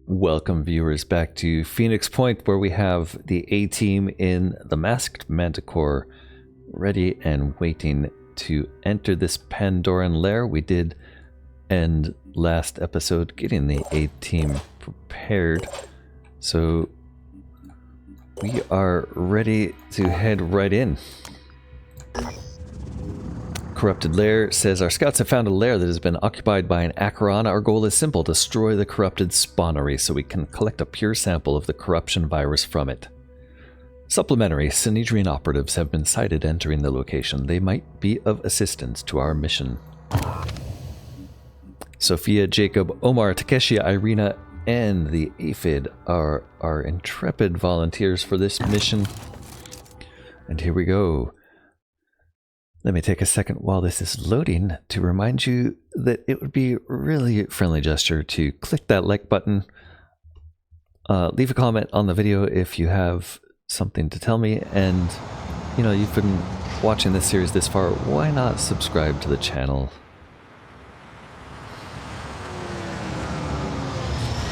Welcome viewers back to Phoenix Point, where we have the A-team in the Masked Manticore ready and waiting to enter this Pandoran Lair. We did end last episode getting the A-team prepared, so we are ready to head right in. Corrupted Lair says, our scouts have found a lair that has been occupied by an Acheron. Our goal is simple: destroy the corrupted spawnery so we can collect a pure sample of the corruption virus from it. Supplementary, Synedrian operatives have been sighted entering the location. They might be of assistance to our mission. Sophia, Jacob, Omar, Takeshi, Irina, and the Aphid are our intrepid volunteers for this mission. And here we go. Let me take a second while this is loading to remind you that it would be really a friendly gesture to click that like button. Leave a comment on the video if you have something to tell me, and you know, you've been watching this series this far, why not subscribe to the channel?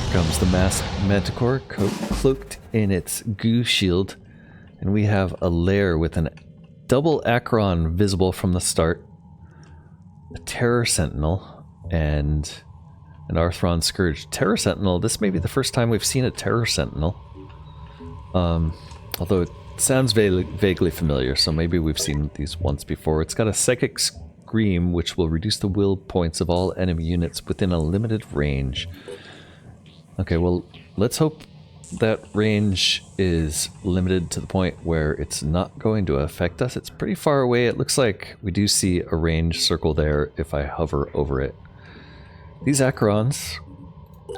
Here comes the Masked Manticore, cloaked in its goo shield, and we have a lair with an double Acheron visible from the start, a Terror Sentinel, and an Arthron Scourge. Terror Sentinel, this may be the first time we've seen a Terror Sentinel. Although it sounds vaguely familiar, so maybe we've seen these once before. It's got a Psychic Scream, which will reduce the will points of all enemy units within a limited range. Okay, well, let's hope that range is limited to the point where it's not going to affect us. It's pretty far away. It looks like we do see a range circle there if I hover over it. These Acherons,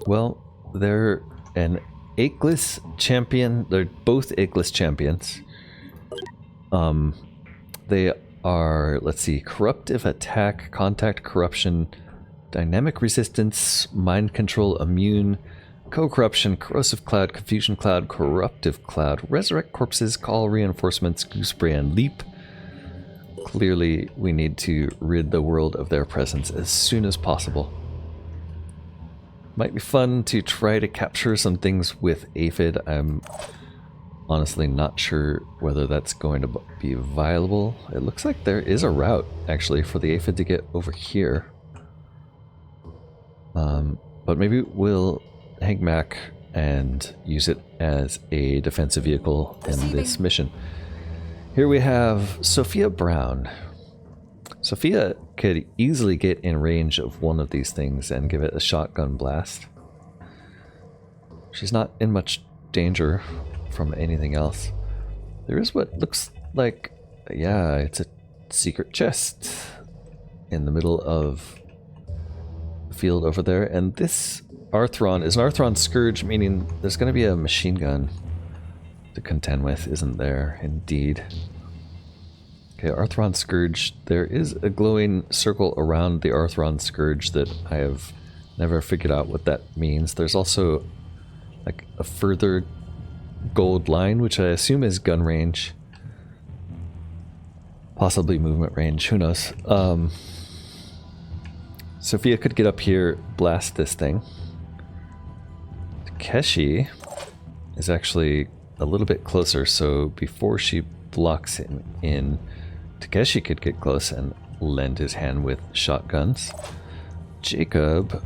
well, they're an Akeless champion. They're both Akeless champions. They are, let's see, corruptive attack, contact corruption, dynamic resistance, mind control, immune, co-corruption, corrosive cloud, confusion cloud, corruptive cloud, resurrect corpses, call reinforcements, gooseberry, and leap. Clearly, we need to rid the world of their presence as soon as possible. Might be fun to try to capture some things with Aphid. I'm honestly not sure whether that's going to be viable. It looks like there is a route, actually, for the Aphid to get over here. But maybe we'll hang back and use it as a defensive vehicle in this mission. Here we have Sophia Brown. Sophia could easily get in range of one of these things and give it a shotgun blast. She's not in much danger from anything else. There is what looks like, yeah, it's a secret chest in the middle of the field over there, and this Arthron is an Arthron Scourge, meaning there's going to be a machine gun to contend with, isn't there? Indeed. Okay, Arthron Scourge. There is a glowing circle around the Arthron Scourge that I have never figured out what that means. There's also like a further gold line, which I assume is gun range. Possibly movement range, who knows. Sophia could get up here, blast this thing. Takeshi is actually a little bit closer, so before she blocks him in, Takeshi could get close and lend his hand with shotguns. Jacob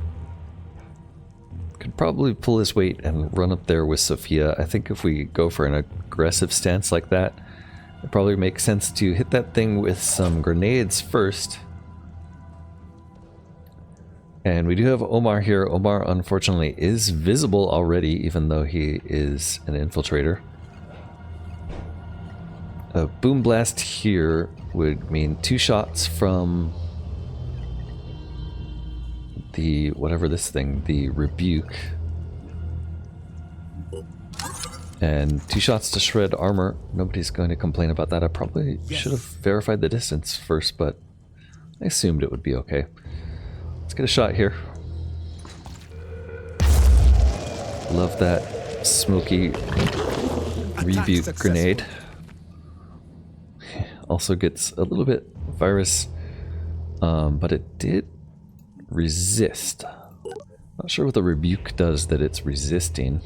could probably pull his weight and run up there with Sophia. I think if we go for an aggressive stance like that, it probably makes sense to hit that thing with some grenades first. And we do have Omar here. Omar, unfortunately, is visible already, even though he is an infiltrator. A boom blast here would mean 2 shots from the, whatever this thing, the Rebuke. And 2 shots to shred armor. Nobody's going to complain about that. I probably should have verified the distance first, but I assumed it would be okay. Let's get a shot here. Love that smoky Rebuke grenade. Also gets a little bit virus, but it did resist. Not sure what the rebuke does that it's resisting.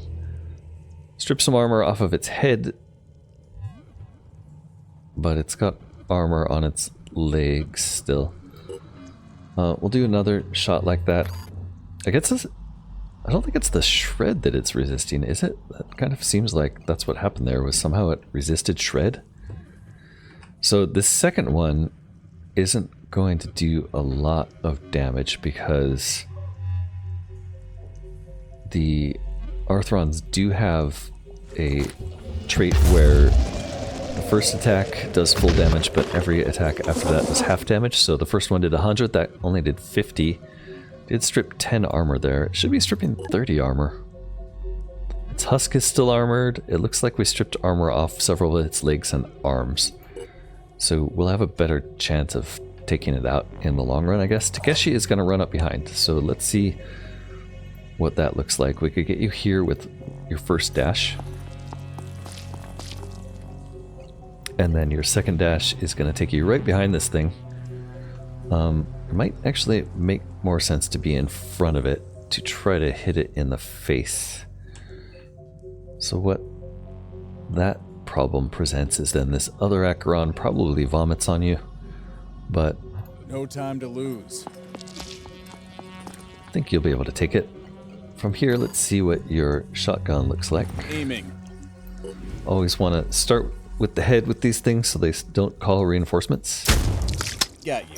Strip some armor off of its head, but it's got armor on its legs still. We'll do another shot like that. I don't think it's the shred that it's resisting, is it? That kind of seems like that's what happened there, was somehow it resisted shred. So this second one isn't going to do a lot of damage because the Arthrons do have a trait where the first attack does full damage, but every attack after that does half damage. So the first one did 100, that only did 50. Did strip 10 armor there. It should be stripping 30 armor. Its husk is still armored. It looks like we stripped armor off several of its legs and arms. So we'll have a better chance of taking it out in the long run, I guess. Takeshi is going to run up behind. So let's see what that looks like. We could get you here with your first dash. And then your second dash is going to take you right behind this thing. It might actually make more sense to be in front of it to try to hit it in the face. So what that problem presents is then this other Acheron probably vomits on you, but no time to lose. I think you'll be able to take it. From here, let's see what your shotgun looks like. Aiming. Always want to start with the head with these things so they don't call reinforcements. Got you.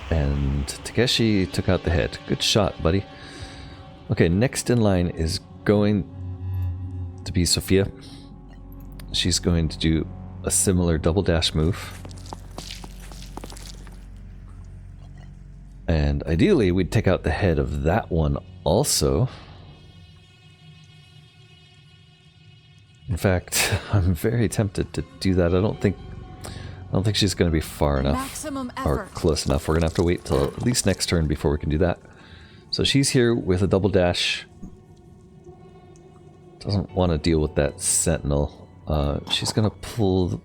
And Takeshi took out the head. Good shot, buddy. Okay, next in line is going to be Sophia. She's going to do a similar double dash move. And ideally, we'd take out the head of that one also. In fact, I'm very tempted to do that. I don't think she's going to be far enough or close enough. We're going to have to wait till at least next turn before we can do that. So she's here with a double dash. Doesn't want to deal with that sentinel. She's going to pull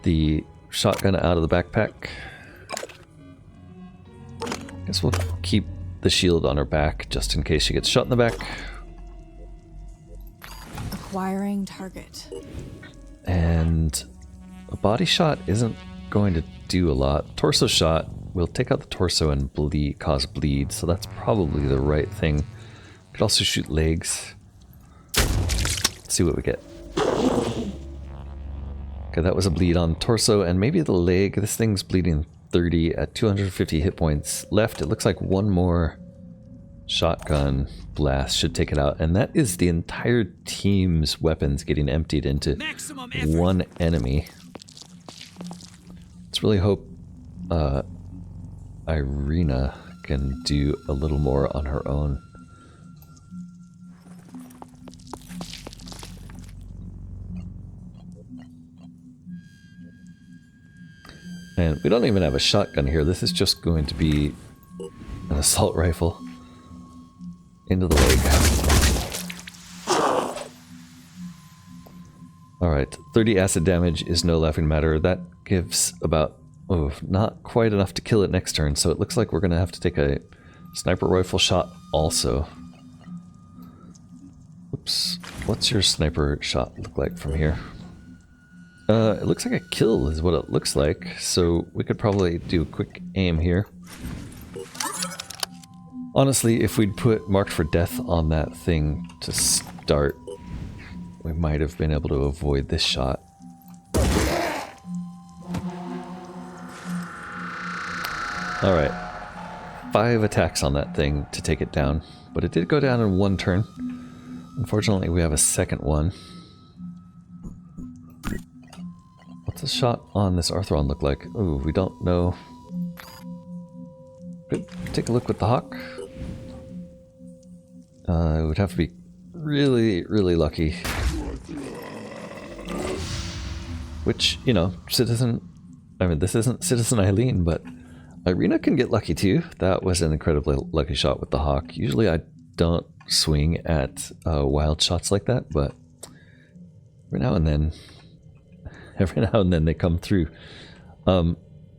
the shotgun out of the backpack. Guess we'll keep the shield on her back just in case she gets shot in the back. Acquiring target. And a body shot isn't going to do a lot. Torso shot will take out the torso and cause bleed, so that's probably the right thing. Could also shoot legs. Let's see what we get. Okay, that was a bleed on torso and maybe the leg. This thing's bleeding 30 at 250 hit points left. It looks like one more shotgun blast should take it out, and that is the entire team's weapons getting emptied into one enemy. Let's really hope Irina can do a little more on her own. And we don't even have a shotgun here. This is just going to be an assault rifle. Into the leg. Alright, 30 acid damage is no laughing matter. That gives about, not quite enough to kill it next turn, so it looks like we're going to have to take a sniper rifle shot also. Oops, what's your sniper shot look like from here? It looks like a kill is what it looks like, so we could probably do a quick aim here. Honestly, if we'd put marked for death on that thing to start, we might have been able to avoid this shot. Alright, 5 attacks on that thing to take it down, but it did go down in one turn. Unfortunately, we have a second one. What's a shot on this Arthron look like? Ooh, we don't know. Could take a look with the Hawk. It would have to be really, really lucky. Which, you know, this isn't Citizen Eileen, but Irina can get lucky too. That was an incredibly lucky shot with the Hawk. Usually I don't swing at wild shots like that, but every now and then they come through.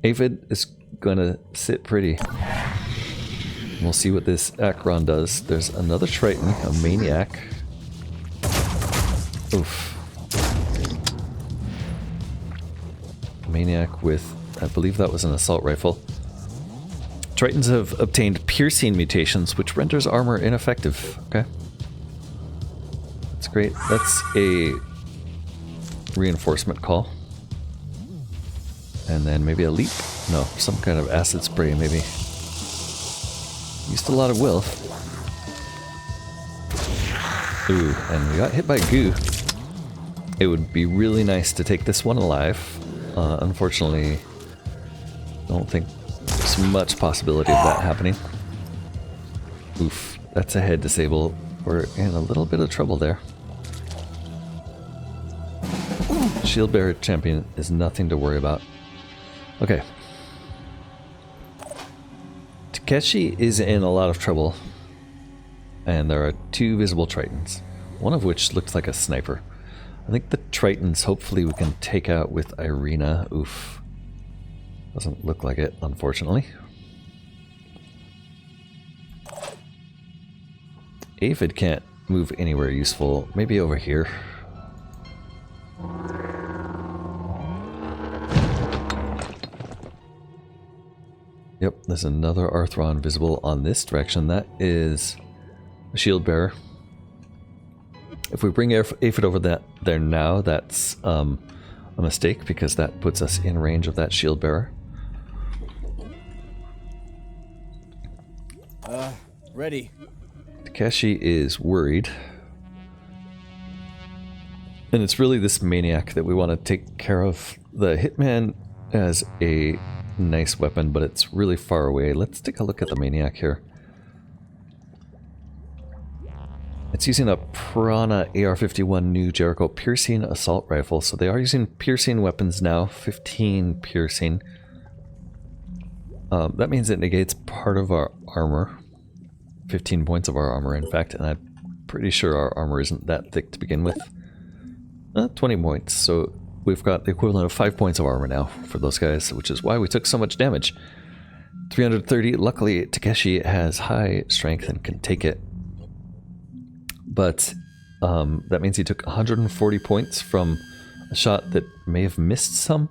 Aphid is gonna sit pretty. We'll see what this Acheron does. There's another Triton, a maniac. Oof. Maniac with, I believe that was an assault rifle. Tritons have obtained piercing mutations, which renders armor ineffective. Okay. That's great. That's a reinforcement call. And then maybe a leap? No, some kind of acid spray, maybe. Used a lot of will. Ooh, and we got hit by goo. It would be really nice to take this one alive. Unfortunately, I don't think there's much possibility of that happening. Oof, that's a head disable. We're in a little bit of trouble there. Shield bearer champion is nothing to worry about. Okay. Takeshi is in a lot of trouble. And there are 2 visible Tritons. One of which looks like a sniper. I think the Tritons hopefully we can take out with Irina. Oof. Doesn't look like it, unfortunately. Aphid can't move anywhere useful. Maybe over here. Yep, there's another Arthron visible on this direction. That is a shield bearer. If we bring Aphid over there now, that's a mistake because that puts us in range of that shield bearer. Ready. Takeshi is worried. And it's really this maniac that we want to take care of. The Hitman has a nice weapon, but it's really far away. Let's take a look at the maniac here. It's using a Piranha AR-51 New Jericho piercing assault rifle. So they are using piercing weapons now. 15 piercing. That means it negates part of our armor. 15 points of our armor, in fact. And I'm pretty sure our armor isn't that thick to begin with. 20 points. So we've got the equivalent of 5 points of armor now for those guys, which is why we took so much damage. 330. Luckily, Takeshi has high strength and can take it. But that means he took 140 points from a shot that may have missed some.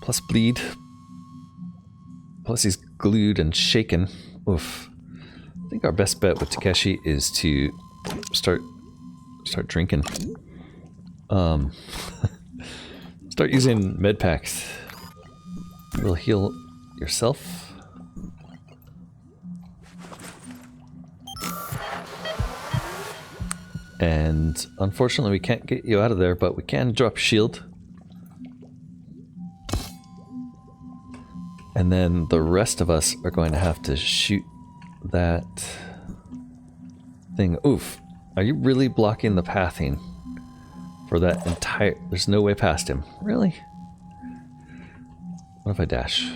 Plus bleed. Plus he's glued and shaken. Oof. I think our best bet with Takeshi is to start drinking. Start using med packs. Will heal yourself. And unfortunately we can't get you out of there, but we can drop shield. And then the rest of us are going to have to shoot that thing. Oof. Are you really blocking the pathing for that entire... There's no way past him. Really? What if I dash?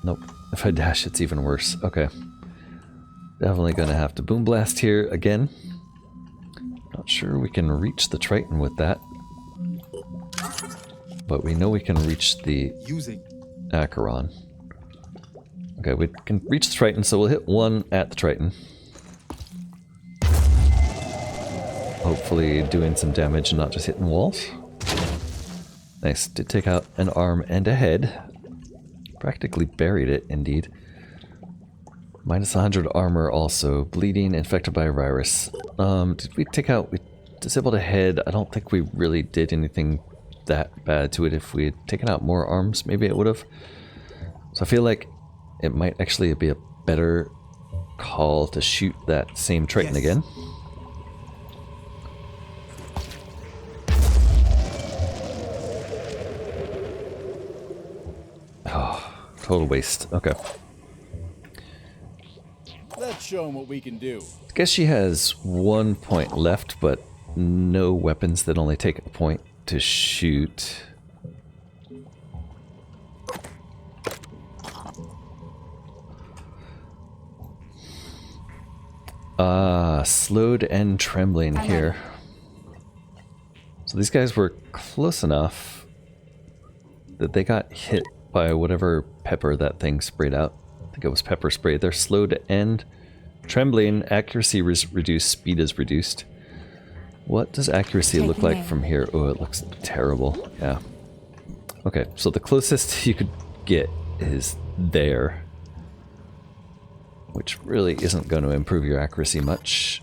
Nope. If I dash, it's even worse. Okay. Definitely gonna have to boom blast here again. Not sure we can reach the Triton with that. But we know we can reach the Acheron. Okay, we can reach the Triton, so we'll hit one at the Triton. Hopefully doing some damage and not just hitting walls. Nice. Did take out an arm and a head. Practically buried it, indeed. Minus 100 armor also. Bleeding, infected by a virus. Did we take out... We disabled a head. I don't think we really did anything that bad to it. If we had taken out more arms, maybe it would have. So I feel like it might actually be a better call to shoot that same Triton again. Oh, total waste. Okay. Let's show him what we can do. I guess she has 1 point left, but no weapons that only take a point to shoot. Slowed and trembling here. So these guys were close enough that they got hit by whatever pepper that thing sprayed out. think it was pepper spray. They're slow to end. Trembling, accuracy reduced, speed is reduced. What does accuracy look like from here? Oh, it looks terrible. Yeah. Okay, so the closest you could get is there, which really isn't going to improve your accuracy much.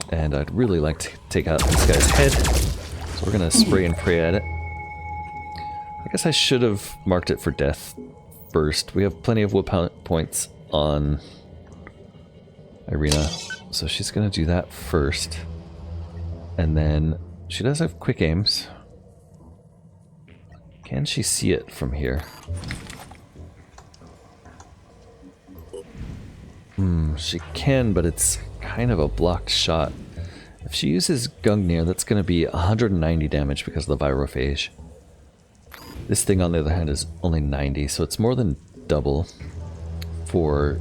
And I'd really like to take out this guy's head, so we're going to spray and pray at it. I guess I should have marked it for death first. We have plenty of whip points on Irina, so she's going to do that first. And then she does have quick aims. Can she see it from here? She can, but it's kind of a blocked shot. If she uses Gungnir, that's going to be 190 damage because of the Virophage. This thing, on the other hand, is only 90, so it's more than double. For...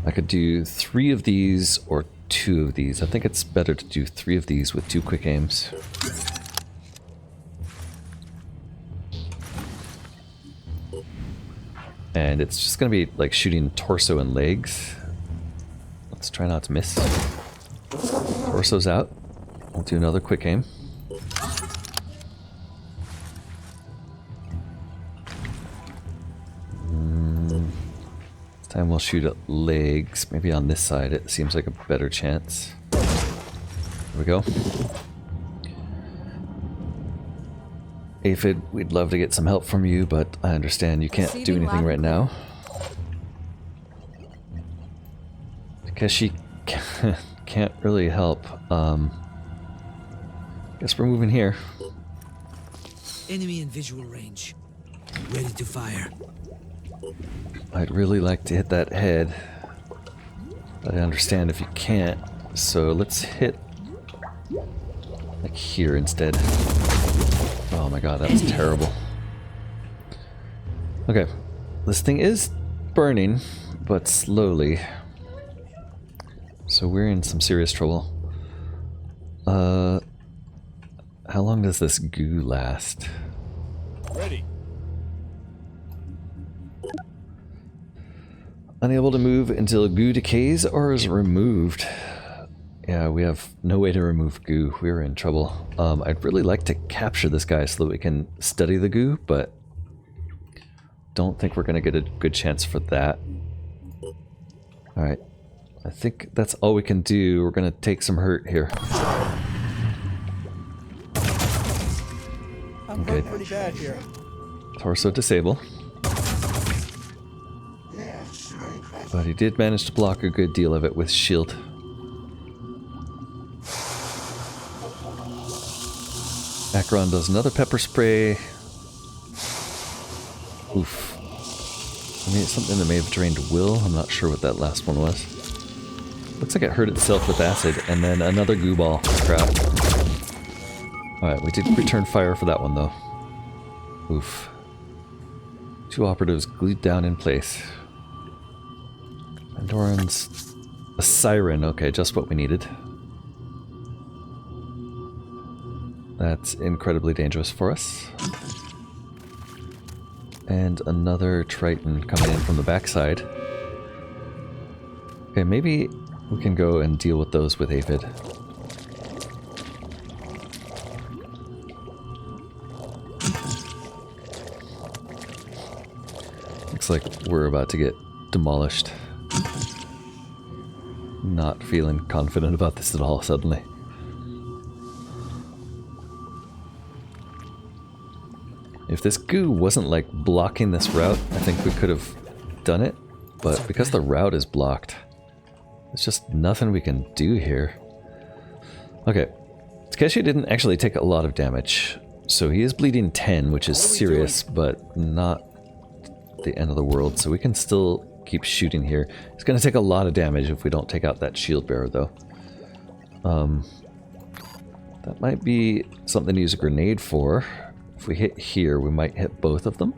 I could do 3 of these or 2 of these. I think it's better to do 3 of these with 2 quick aims. And it's just going to be like shooting torso and legs. Let's try not to miss. Torso's out. We'll do another quick aim. This time we'll shoot at legs. Maybe on this side it seems like a better chance. There we go. Aphid, we'd love to get some help from you, but I understand you can't do anything right now. Because she can't really help. Guess we're moving here. Enemy in visual range. Ready to fire. I'd really like to hit that head, but I understand if you can't. So let's hit like here instead. Oh my god, that was terrible. Okay, this thing is burning, but slowly. So we're in some serious trouble. How long does this goo last? Ready. Unable to move until goo decays or is removed. Yeah, we have no way to remove goo. We're in trouble. I'd really like to capture this guy so that we can study the goo, but don't think we're going to get a good chance for that. Alright. I think that's all we can do. We're going to take some hurt here. I'm hurt pretty bad here. Torso disable. But he did manage to block a good deal of it with shield. Acheron does another pepper spray. Oof. I mean, it's something that may have drained will. I'm not sure what that last one was. Looks like it hurt itself with acid, and then another goo ball. Crap. Alright, we did return fire for that one, though. Oof. 2 operatives glued down in place. Pandorans. A siren. Okay, just what we needed. That's incredibly dangerous for us. And another Triton coming in from the backside. Okay, maybe we can go and deal with those with Aphid. Looks like we're about to get demolished. Not feeling confident about this at all suddenly. If this goo wasn't like blocking this route, I think we could have done it, but because the route is blocked, there's just nothing we can do here. Okay, Takeshi didn't actually take a lot of damage, so he is bleeding 10, which is serious, but not the end of the world, so we can still keep shooting here. It's going to take a lot of damage if we don't take out that shield bearer, though. That might be something to use a grenade for. If we hit here, we might hit both of them.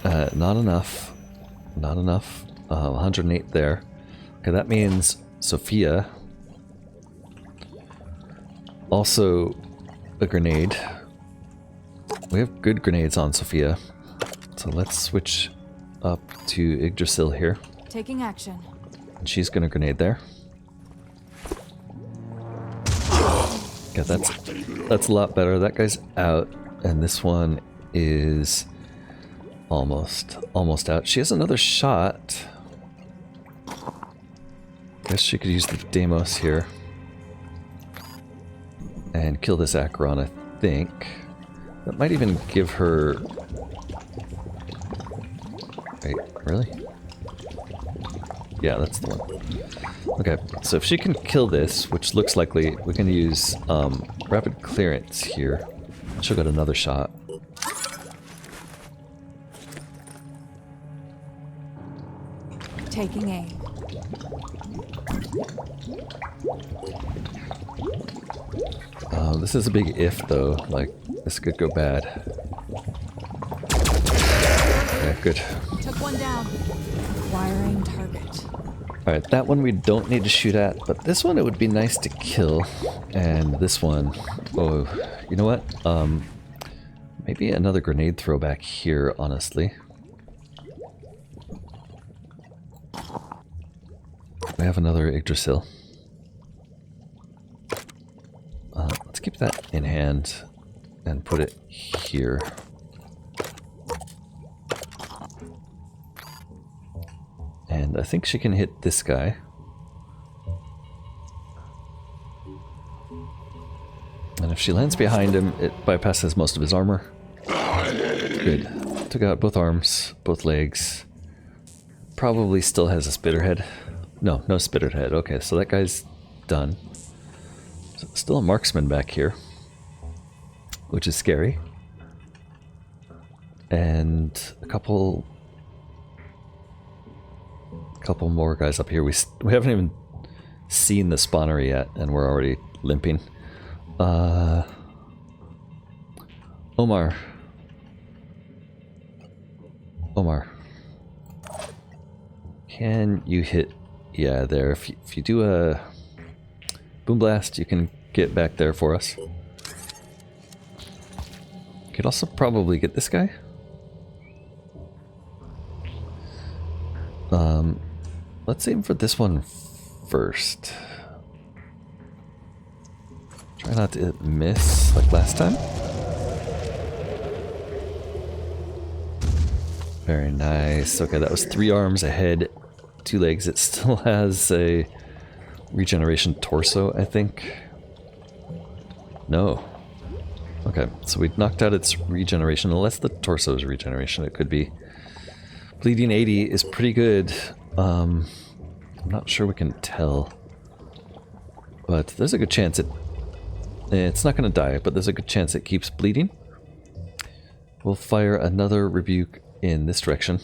Not enough. Not enough. 108 there. Okay, that means Sophia. Also a grenade. We have good grenades on Sophia. So let's switch up to Yggdrasil here. Taking action. And she's gonna grenade there. Yeah, that's a lot better. That guy's out, and this one is almost out. She has another shot. Guess she could use the Deimos here and kill this Acheron, I think. That might even give her... Wait, really? Yeah, that's the one. Okay, so if she can kill this, which looks likely, we can use rapid clearance here. She'll get another shot. Taking aim. This is a big if, though. Like, this could go bad. Okay, good. Took one down. Acquiring target. Alright, that one we don't need to shoot at, but this one it would be nice to kill. And this one... Oh, you know what? Maybe another grenade throwback here, honestly. We have another Yggdrasil. Let's keep that in hand and put it here. And I think she can hit this guy. And if she lands behind him, it bypasses most of his armor. Good. Took out both arms, both legs. Probably still has a spitterhead. No spitterhead. Okay, so that guy's done. So still a marksman back here, which is scary. And a couple more guys up here. We haven't even seen the spawner yet, and we're already limping. Omar. Can you hit... Yeah, there. If you do a boom blast, you can get back there for us. Could also probably get this guy. Let's aim for this one first. Try not to miss like last time. Very nice. Okay, that was 3 arms, a head, 2 legs. It still has a regeneration torso, I think. No. Okay, so we knocked out its regeneration. Unless the torso's regeneration, it could be. Bleeding 80 is pretty good. I'm not sure we can tell. But there's a good chance it's not going to die, but there's a good chance it keeps bleeding. We'll fire another rebuke in this direction.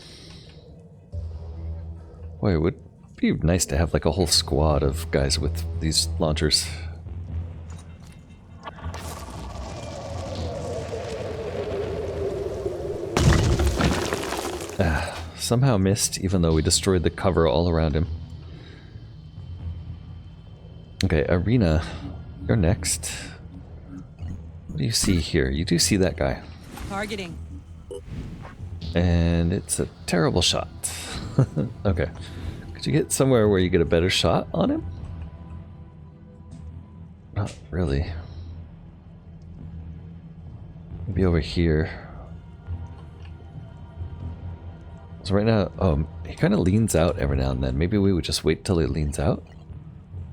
Boy, it would be nice to have like a whole squad of guys with these launchers. Somehow missed, even though we destroyed the cover all around him. Okay, Arena, you're next. What do you see here? You do see that guy. Targeting. And it's a terrible shot. Okay. Could you get somewhere where you get a better shot on him? Not really. Maybe over here. So right now, he kind of leans out every now and then. Maybe we would just wait till he leans out.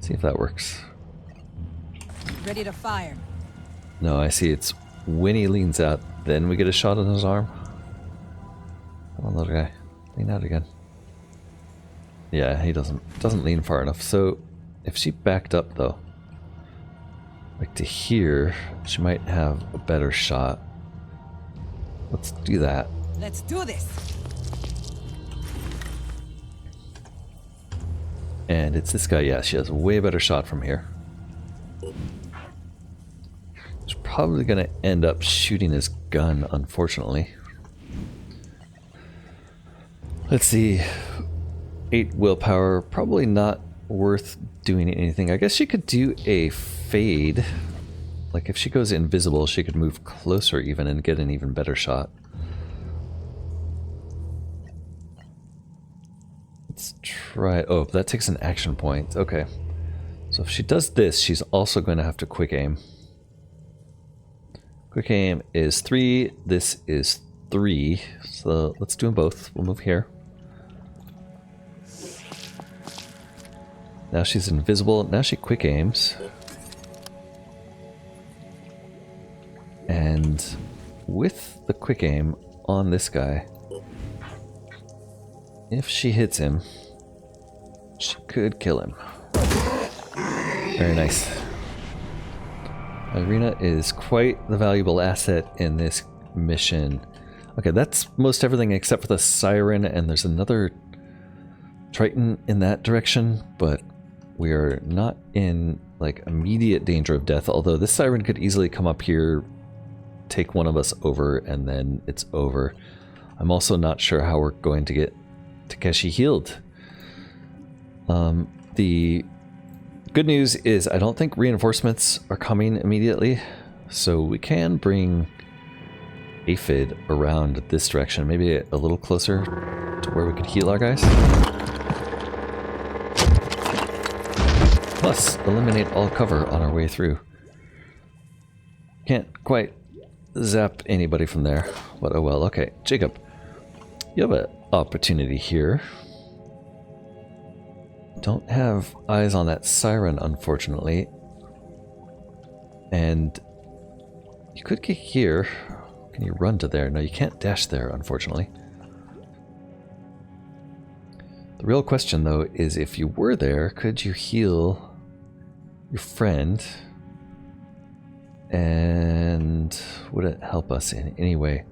See if that works. Ready to fire. No, I see it's when he leans out, then we get a shot on his arm. Come on, little guy. Lean out again. Yeah, he doesn't lean far enough. So if she backed up though, like to here, she might have a better shot. Let's do that. Let's do this. And it's this guy. Yeah, she has a way better shot from here. She's probably going to end up shooting his gun, unfortunately. Let's see. 8 willpower. Probably not worth doing anything. I guess she could do a fade. Like, if she goes invisible, she could move closer even and get an even better shot. Let's try... Oh, that takes an action point. Okay. So if she does this, she's also going to have to quick aim. Quick aim is 3. This is 3. So let's do them both. We'll move here. Now she's invisible. Now she quick aims. And with the quick aim on this guy, if she hits him, she could kill him. Very nice. Irina is quite the valuable asset in this mission. Okay, that's most everything except for the siren, and there's another Triton in that direction, but we are not in like immediate danger of death, although this siren could easily come up here, take one of us over, and then it's over. I'm also not sure how we're going to get Takeshi healed. The good news is I don't think reinforcements are coming immediately, so we can bring Aphid around this direction, maybe a little closer to where we could heal our guys. Plus, eliminate all cover on our way through. Can't quite zap anybody from there, but oh well. Okay, Jacob, you have an opportunity here. Don't have eyes on that siren, unfortunately. And you could get here. Can you run to there? No, you can't dash there, unfortunately. The real question, though, is if you were there, could you heal your friend? And would it help us in any way?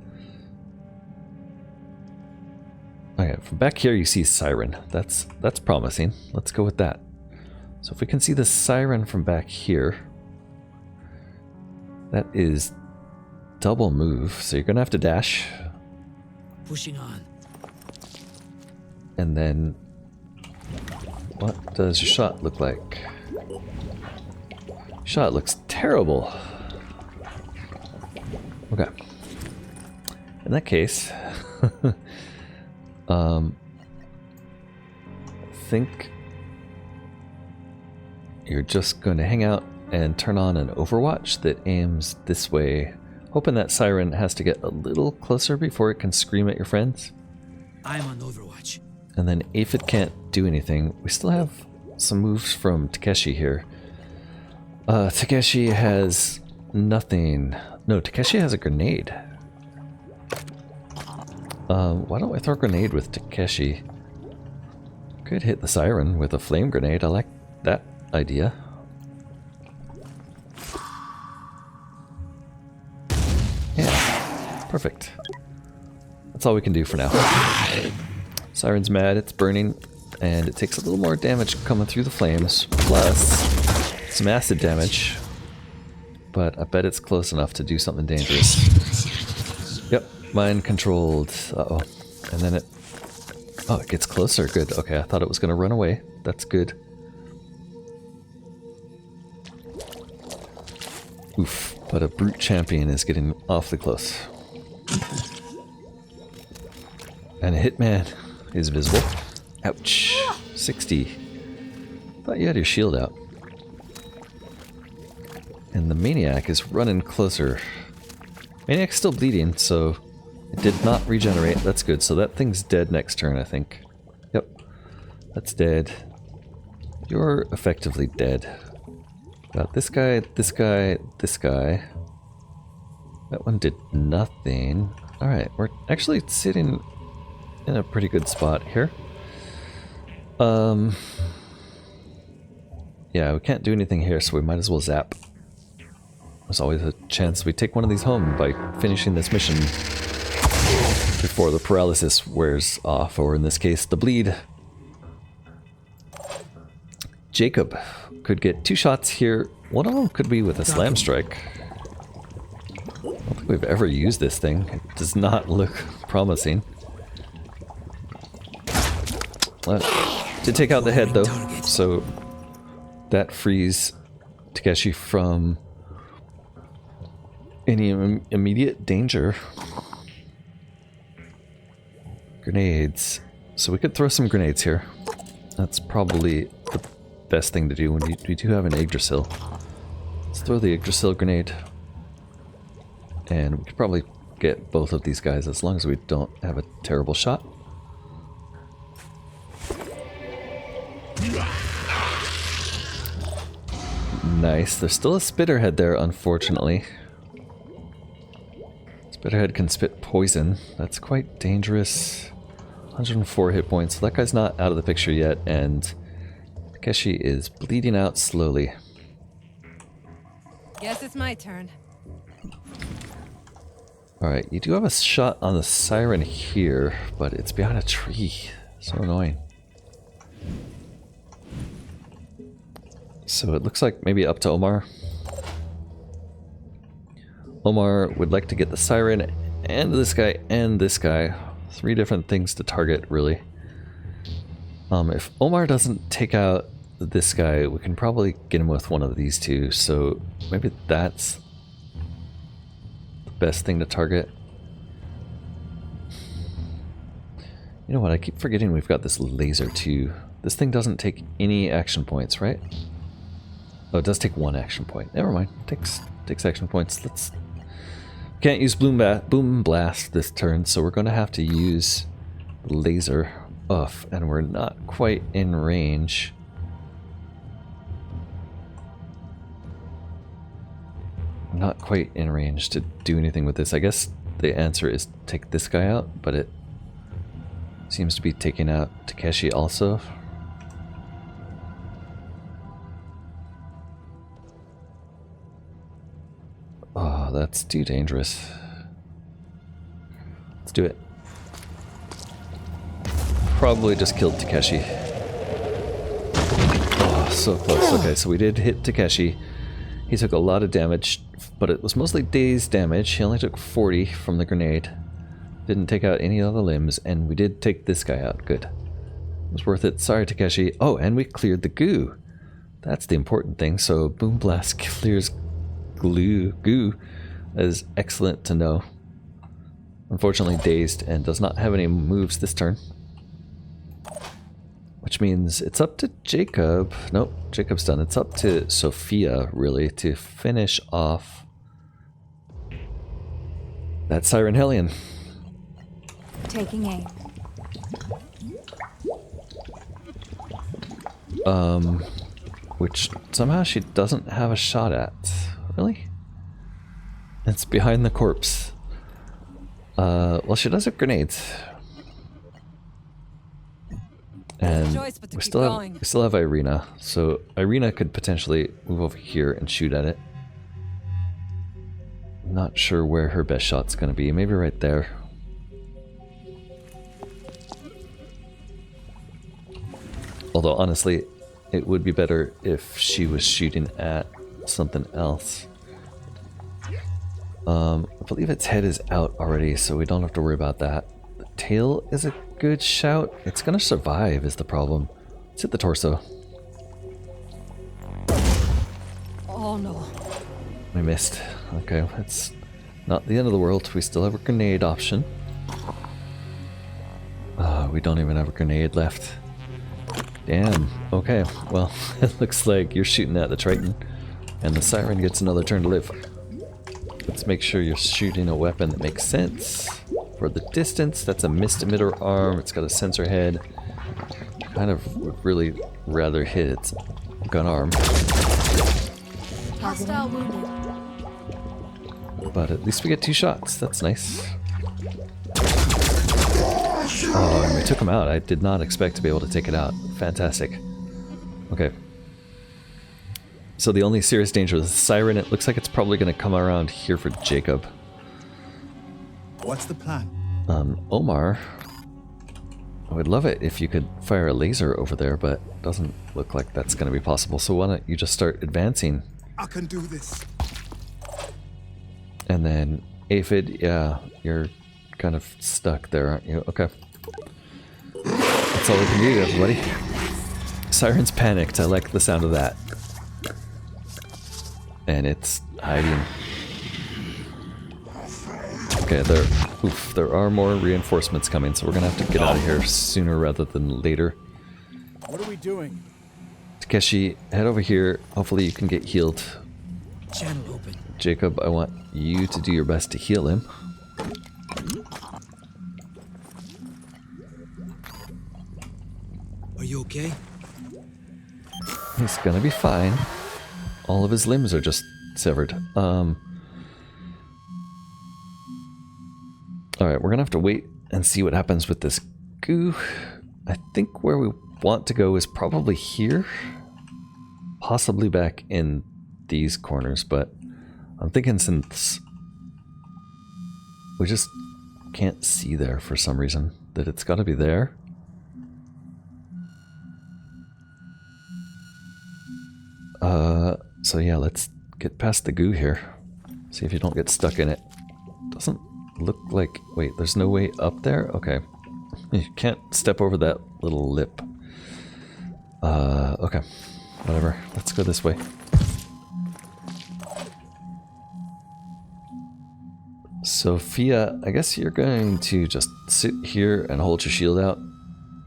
Okay, from back here you see siren. That's promising. Let's go with that. So if we can see the siren from back here, that is double move. So you're gonna have to dash. Pushing on. And then what does your shot look like? Shot looks terrible. Okay. In that case, I think you're just going to hang out and turn on an overwatch that aims this way, hoping that siren has to get a little closer before it can scream at your friends. I'm on overwatch. And then Aphid can't do anything. We still have some moves from Takeshi here. Takeshi has nothing. No, Takeshi has a grenade. Why don't I throw a grenade with Takeshi? Could hit the siren with a flame grenade. I like that idea. Yeah, perfect. That's all we can do for now. Siren's mad, it's burning, and it takes a little more damage coming through the flames, plus some acid damage. But I bet it's close enough to do something dangerous. Yep, mind controlled. Uh-oh. And then it... Oh, it gets closer. Good. Okay, I thought it was going to run away. That's good. Oof. But a brute champion is getting awfully close. And a hitman is visible. Ouch. 60. Thought you had your shield out. And the maniac is running closer. Maniac's still bleeding, so it did not regenerate. That's good. So that thing's dead next turn, I think. Yep. That's dead. You're effectively dead. Got this guy, this guy, this guy. That one did nothing. Alright, we're actually sitting in a pretty good spot here. Yeah, we can't do anything here, so we might as well zap. There's always a chance we take one of these home by finishing this mission before the paralysis wears off, or in this case, the bleed. Jacob could get 2 shots here. One of them could be with a slam strike. I don't think we've ever used this thing. It does not look promising. To take out the head though, so that frees Takeshi from any immediate danger. Grenades. So we could throw some grenades here. That's probably the best thing to do when we do have an Yggdrasil. Let's throw the Yggdrasil grenade. And we could probably get both of these guys as long as we don't have a terrible shot. Nice. There's still a Spitterhead there, unfortunately. Spitterhead can spit poison. That's quite dangerous. 104 hit points. So that guy's not out of the picture yet, and Takeshi is bleeding out slowly. Guess it's my turn. Alright, you do have a shot on the siren here, but it's behind a tree. So annoying. So it looks like maybe up to Omar. Omar would like to get the siren and this guy and this guy. 3 different things to target, really. If Omar doesn't take out this guy, we can probably get him with one of these two. So maybe that's the best thing to target. You know what? I keep forgetting we've got this laser too. This thing doesn't take any action points, right? Oh, it does take 1 action point. Never mind. Takes action points. Let's. Can't use Boom Blast this turn, so we're going to have to use Laser. Ugh, and we're not quite in range. Not quite in range to do anything with this. I guess the answer is take this guy out, but it seems to be taking out Takeshi also. Oh, that's too dangerous. Let's do it. Probably just killed Takeshi. Oh, so close. Okay, so we did hit Takeshi. He took a lot of damage, but it was mostly dazed damage. He only took 40 from the grenade. Didn't take out any other limbs, and we did take this guy out. Good. It was worth it. Sorry, Takeshi. Oh, and we cleared the goo. That's the important thing. So Boom Blast clears goo. That is excellent to know. Unfortunately dazed and does not have any moves this turn. Which means it's up to Jacob. Nope, Jacob's done. It's up to Sophia, really, to finish off that Siren Hellion. Taking aim. Which somehow she doesn't have a shot at. Really? It's behind the corpse. Well, she does have grenades. And we still have Irina. So Irina could potentially move over here and shoot at it. Not sure where her best shot's gonna be. Maybe right there. Although honestly, it would be better if she was shooting at something else. I believe its head is out already, so we don't have to worry about that. The tail is a good shout. It's gonna survive is the problem. Let's hit the torso. Oh no. We missed. Okay, it's not the end of the world. We still have a grenade option. We don't even have a grenade left. Damn. Okay, well, it looks like you're shooting at the Triton, and the Siren gets another turn to live. Let's make sure you're shooting a weapon that makes sense. For the distance, that's a mist emitter arm. It's got a sensor head. Kind of would really rather hit its gun arm. Hostile wounded. But at least we get 2 shots. That's nice. Oh, and we took him out. I did not expect to be able to take it out. Fantastic. Okay. So the only serious danger is the Siren. It looks like it's probably going to come around here for Jacob. What's the plan? Omar, I would love it if you could fire a laser over there, but it doesn't look like that's going to be possible. So why don't you just start advancing? I can do this. And then Aphid, yeah, you're kind of stuck there, aren't you? Okay. That's all we can do, everybody. Siren's panicked. I like the sound of that. And it's hiding. Okay, there are more reinforcements coming, so we're gonna have to get out of here sooner rather than later. What are we doing? Takeshi, head over here. Hopefully you can get healed. Channel open. Jacob, I want you to do your best to heal him. Are you okay? He's gonna be fine. All of his limbs are just severed. Alright, we're gonna have to wait and see what happens with this goo. I think where we want to go is probably here. Possibly back in these corners, but I'm thinking since we just can't see there for some reason, that it's gotta be there. So yeah, let's get past the goo here. See if you don't get stuck in it. Doesn't look like... Wait, there's no way up there? Okay. You can't step over that little lip. Okay. Whatever. Let's go this way. Sophia, I guess you're going to just sit here and hold your shield out.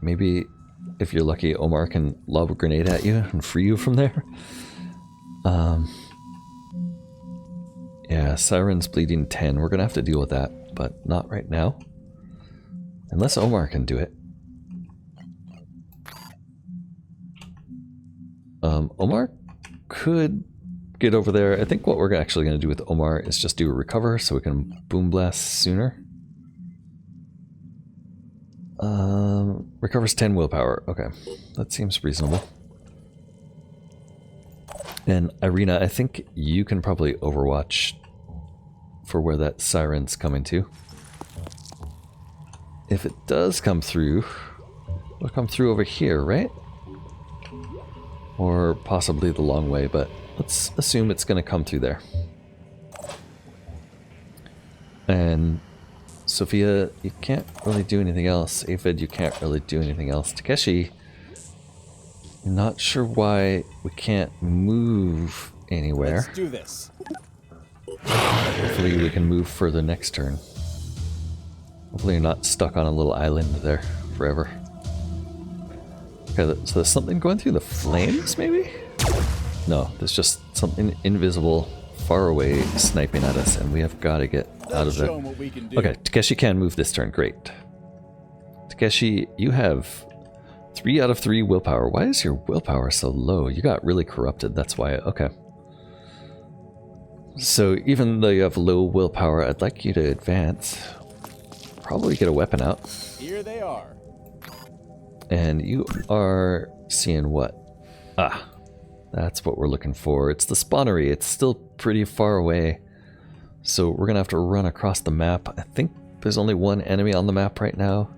Maybe, if you're lucky, Omar can lob a grenade at you and free you from there. Yeah, Siren's bleeding 10. We're gonna have to deal with that, but not right now. Unless Omar can do it. Omar could get over there. I think what we're actually gonna do with Omar is just do a recover so we can boom blast sooner. Recovers 10 willpower. Okay, that seems reasonable. And Irina, I think you can probably overwatch for where that siren's coming to. If it does come through, it'll come through over here, right? Or possibly the long way, but let's assume it's going to come through there. And Sophia, you can't really do anything else. Aphid, you can't really do anything else. Takeshi, not sure why we can't move anywhere. Let's do this. Hopefully we can move further next turn. Hopefully you're not stuck on a little island there forever. Okay, so there's something going through the flames, maybe? No, there's just something invisible far away sniping at us, and we have got to get out of there. Okay, Takeshi can move this turn. Great. Takeshi, you have 3 out of 3 willpower. Why is your willpower so low? You got really corrupted, that's why. Okay. So even though you have low willpower, I'd like you to advance. Probably get a weapon out. Here they are. And you are seeing what? Ah, that's what we're looking for. It's the spawnery. It's still pretty far away. So we're gonna have to run across the map. I think there's only one enemy on the map right now.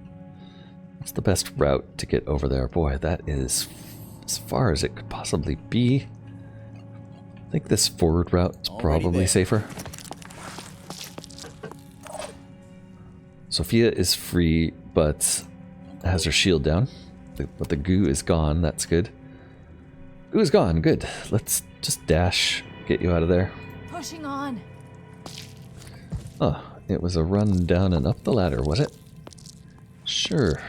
What's the best route to get over there? Boy, that is as far as it could possibly be. I think this forward route is probably safer. Sophia is free, but has her shield down. But the goo is gone. That's good. Goo is gone. Good. Let's just dash. Get you out of there. Pushing on. Oh, it was a run down and up the ladder, was it? Sure.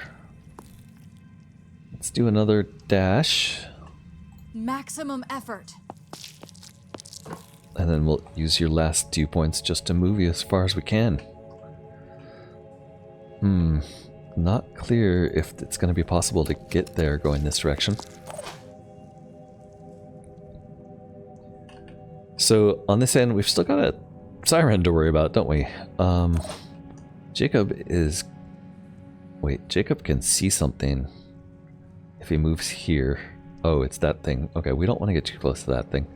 Let's do another dash. Maximum effort. And then we'll use your last 2 points just to move you as far as we can. Not clear if it's going to be possible to get there going this direction. So on this end, we've still got a siren to worry about, don't we? Jacob is... Wait, Jacob can see something if he moves here. Oh, it's that thing. Okay, we don't want to get too close to that thing.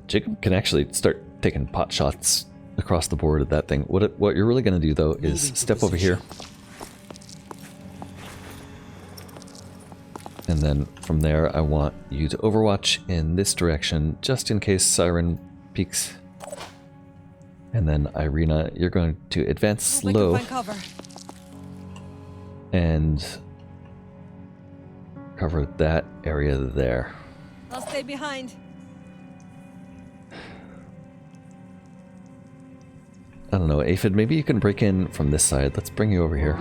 Jacob can actually start taking pot shots across the board at that thing. What you're really going to do, though, is step over here. And then from there, I want you to overwatch in this direction, just in case Siren peeks. And then Irina, you're going to advance slow. And cover that area there. I'll stay behind. I don't know, Aphid, maybe you can break in from this side. Let's bring you over here.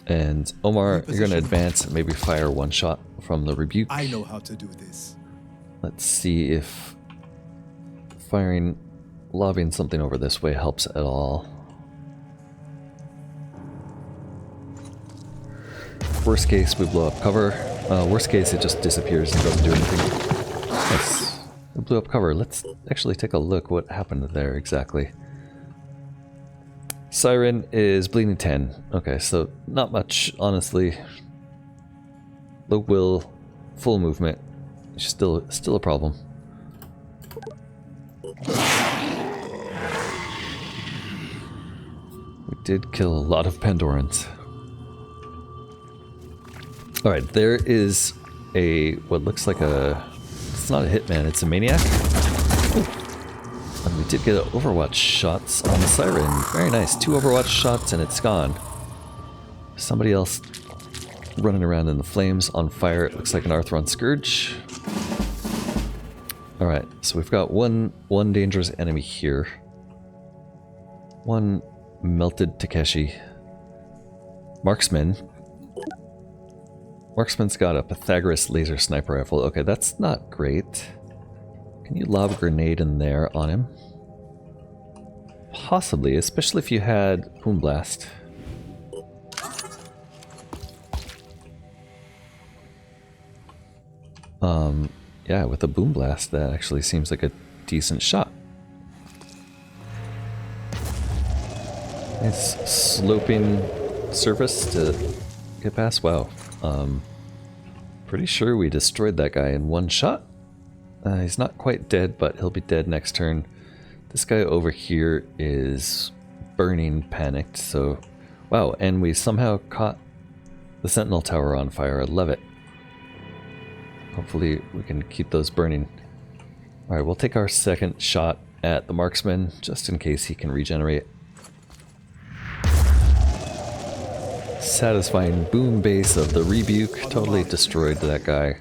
And Omar, you're going to advance and maybe fire one shot from the rebuke. I know how to do this. Let's see if lobbing something over this way helps at all. Worst case, we blow up cover. Worst case, it just disappears and doesn't do anything. Nice. We blew up cover. Let's actually take a look what happened there exactly. Siren is bleeding 10. Okay, so not much, honestly. Low will, full movement. Still a problem. We did kill a lot of Pandorans. Alright, there is what looks like it's not a hitman, it's a maniac. Ooh. And we did get Overwatch shots on the Siren. Very nice. 2 Overwatch shots and it's gone. Somebody else running around in the flames on fire. It looks like an Arthron Scourge. Alright, so we've got one dangerous enemy here. One melted Takeshi. Marksman. Marksman's got a Pythagoras laser sniper rifle. Okay, that's not great. Can you lob a grenade in there on him? Possibly, especially if you had Boom Blast. Yeah, with a Boom Blast, that actually seems like a decent shot. Nice sloping surface to get past. Wow. Pretty sure we destroyed that guy in one shot. He's not quite dead, but he'll be dead next turn. This guy over here is burning panicked, so... Wow, and we somehow caught the Sentinel Tower on fire. I love it. Hopefully we can keep those burning. Alright, we'll take our second shot at the Marksman, just in case he can regenerate. Satisfying boom base of the rebuke. Totally destroyed that guy.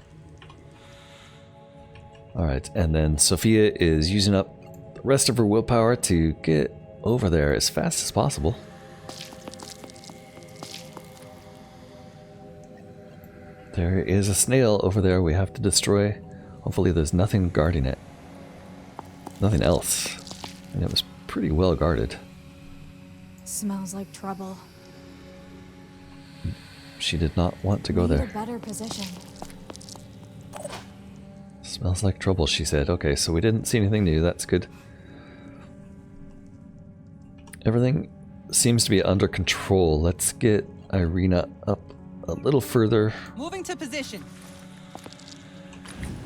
Alright, and then Sophia is using up the rest of her willpower to get over there as fast as possible. There is a snail over there we have to destroy. Hopefully there's nothing guarding it. Nothing else. And it was pretty well guarded. Smells like trouble. She did not want to go Need there. a better position. Smells like trouble, she said. Okay, so we didn't see anything new. That's good. Everything seems to be under control. Let's get Irina up a little further. Moving to position.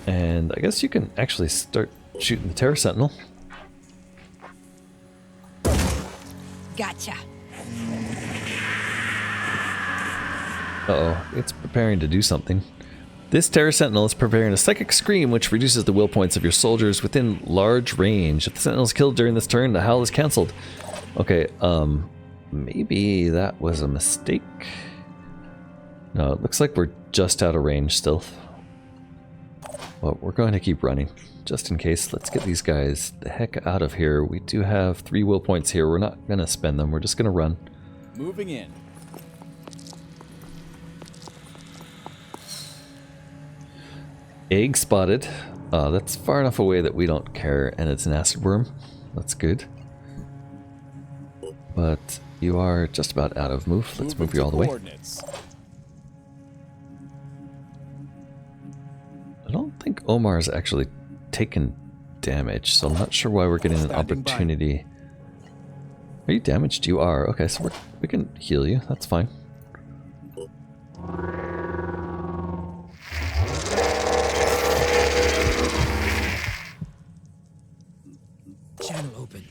And I guess you can actually start shooting the Terror Sentinel. Gotcha. Uh-oh, it's preparing to do something. This Terror Sentinel is preparing a Psychic Scream, which reduces the will points of your soldiers within large range. If the Sentinel is killed during this turn, the howl is cancelled. Okay, maybe that was a mistake. No, it looks like we're just out of range still. But we're going to keep running, just in case. Let's get these guys the heck out of here. We do have 3 will points here. We're not going to spend them. We're just going to run. Moving in. Egg spotted. That's far enough away that we don't care, and it's an acid worm. That's good. But you are just about out of move. Let's move you all the way. I don't think Omar's actually taken damage, so I'm not sure why we're getting an opportunity. Are you damaged? You are. Okay, so we can heal you. That's fine. Channel open.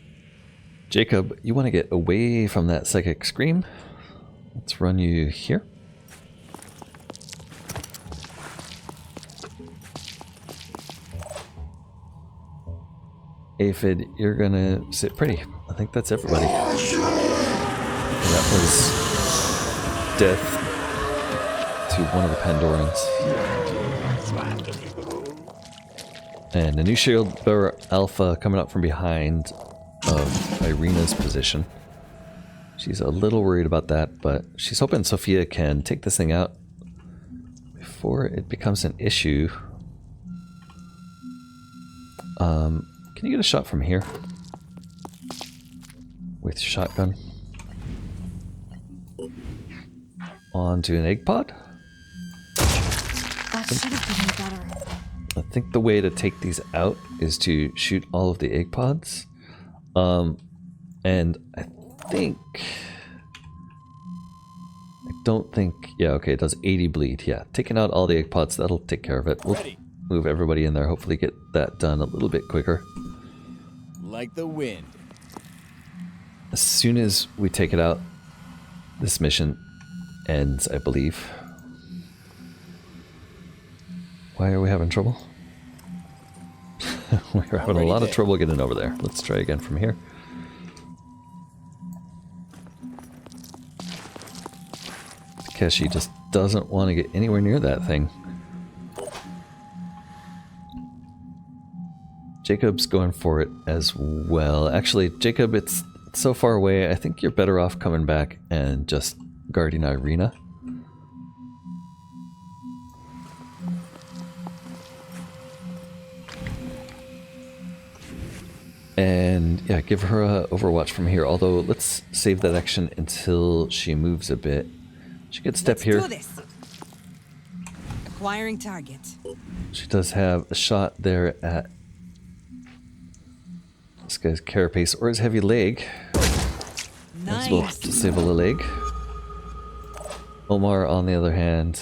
Jacob, you want to get away from that Psychic Scream? Let's run you here. Aphid, you're gonna sit pretty. I think that's everybody. And that was death to one of the Pandorans. And a new shield bearer alpha coming up from behind of Irina's position. She's a little worried about that, but she's hoping Sophia can take this thing out before it becomes an issue. Can you get a shot from here? With your shotgun? Onto an egg pod? That should have been better. I think the way to take these out is to shoot all of the egg pods. And I don't think, yeah, okay, it does 80 bleed. Yeah, taking out all the egg pods, that'll take care of it. We'll move everybody in there, hopefully get that done a little bit quicker. Like the wind. As soon as we take it out, this mission ends, I believe. Why are we having trouble? We're having a lot of trouble getting over there. Let's try again from here. Takeshi just doesn't want to get anywhere near that thing. Jacob's going for it as well. Actually, Jacob, it's so far away, I think you're better off coming back and just guarding Irina. And yeah, give her a overwatch from here. Although, let's save that action until she moves a bit. She could step here. Do this. Acquiring target. She does have a shot there at this guy's carapace or his heavy leg. Nice. We'll disable the leg. Omar, on the other hand.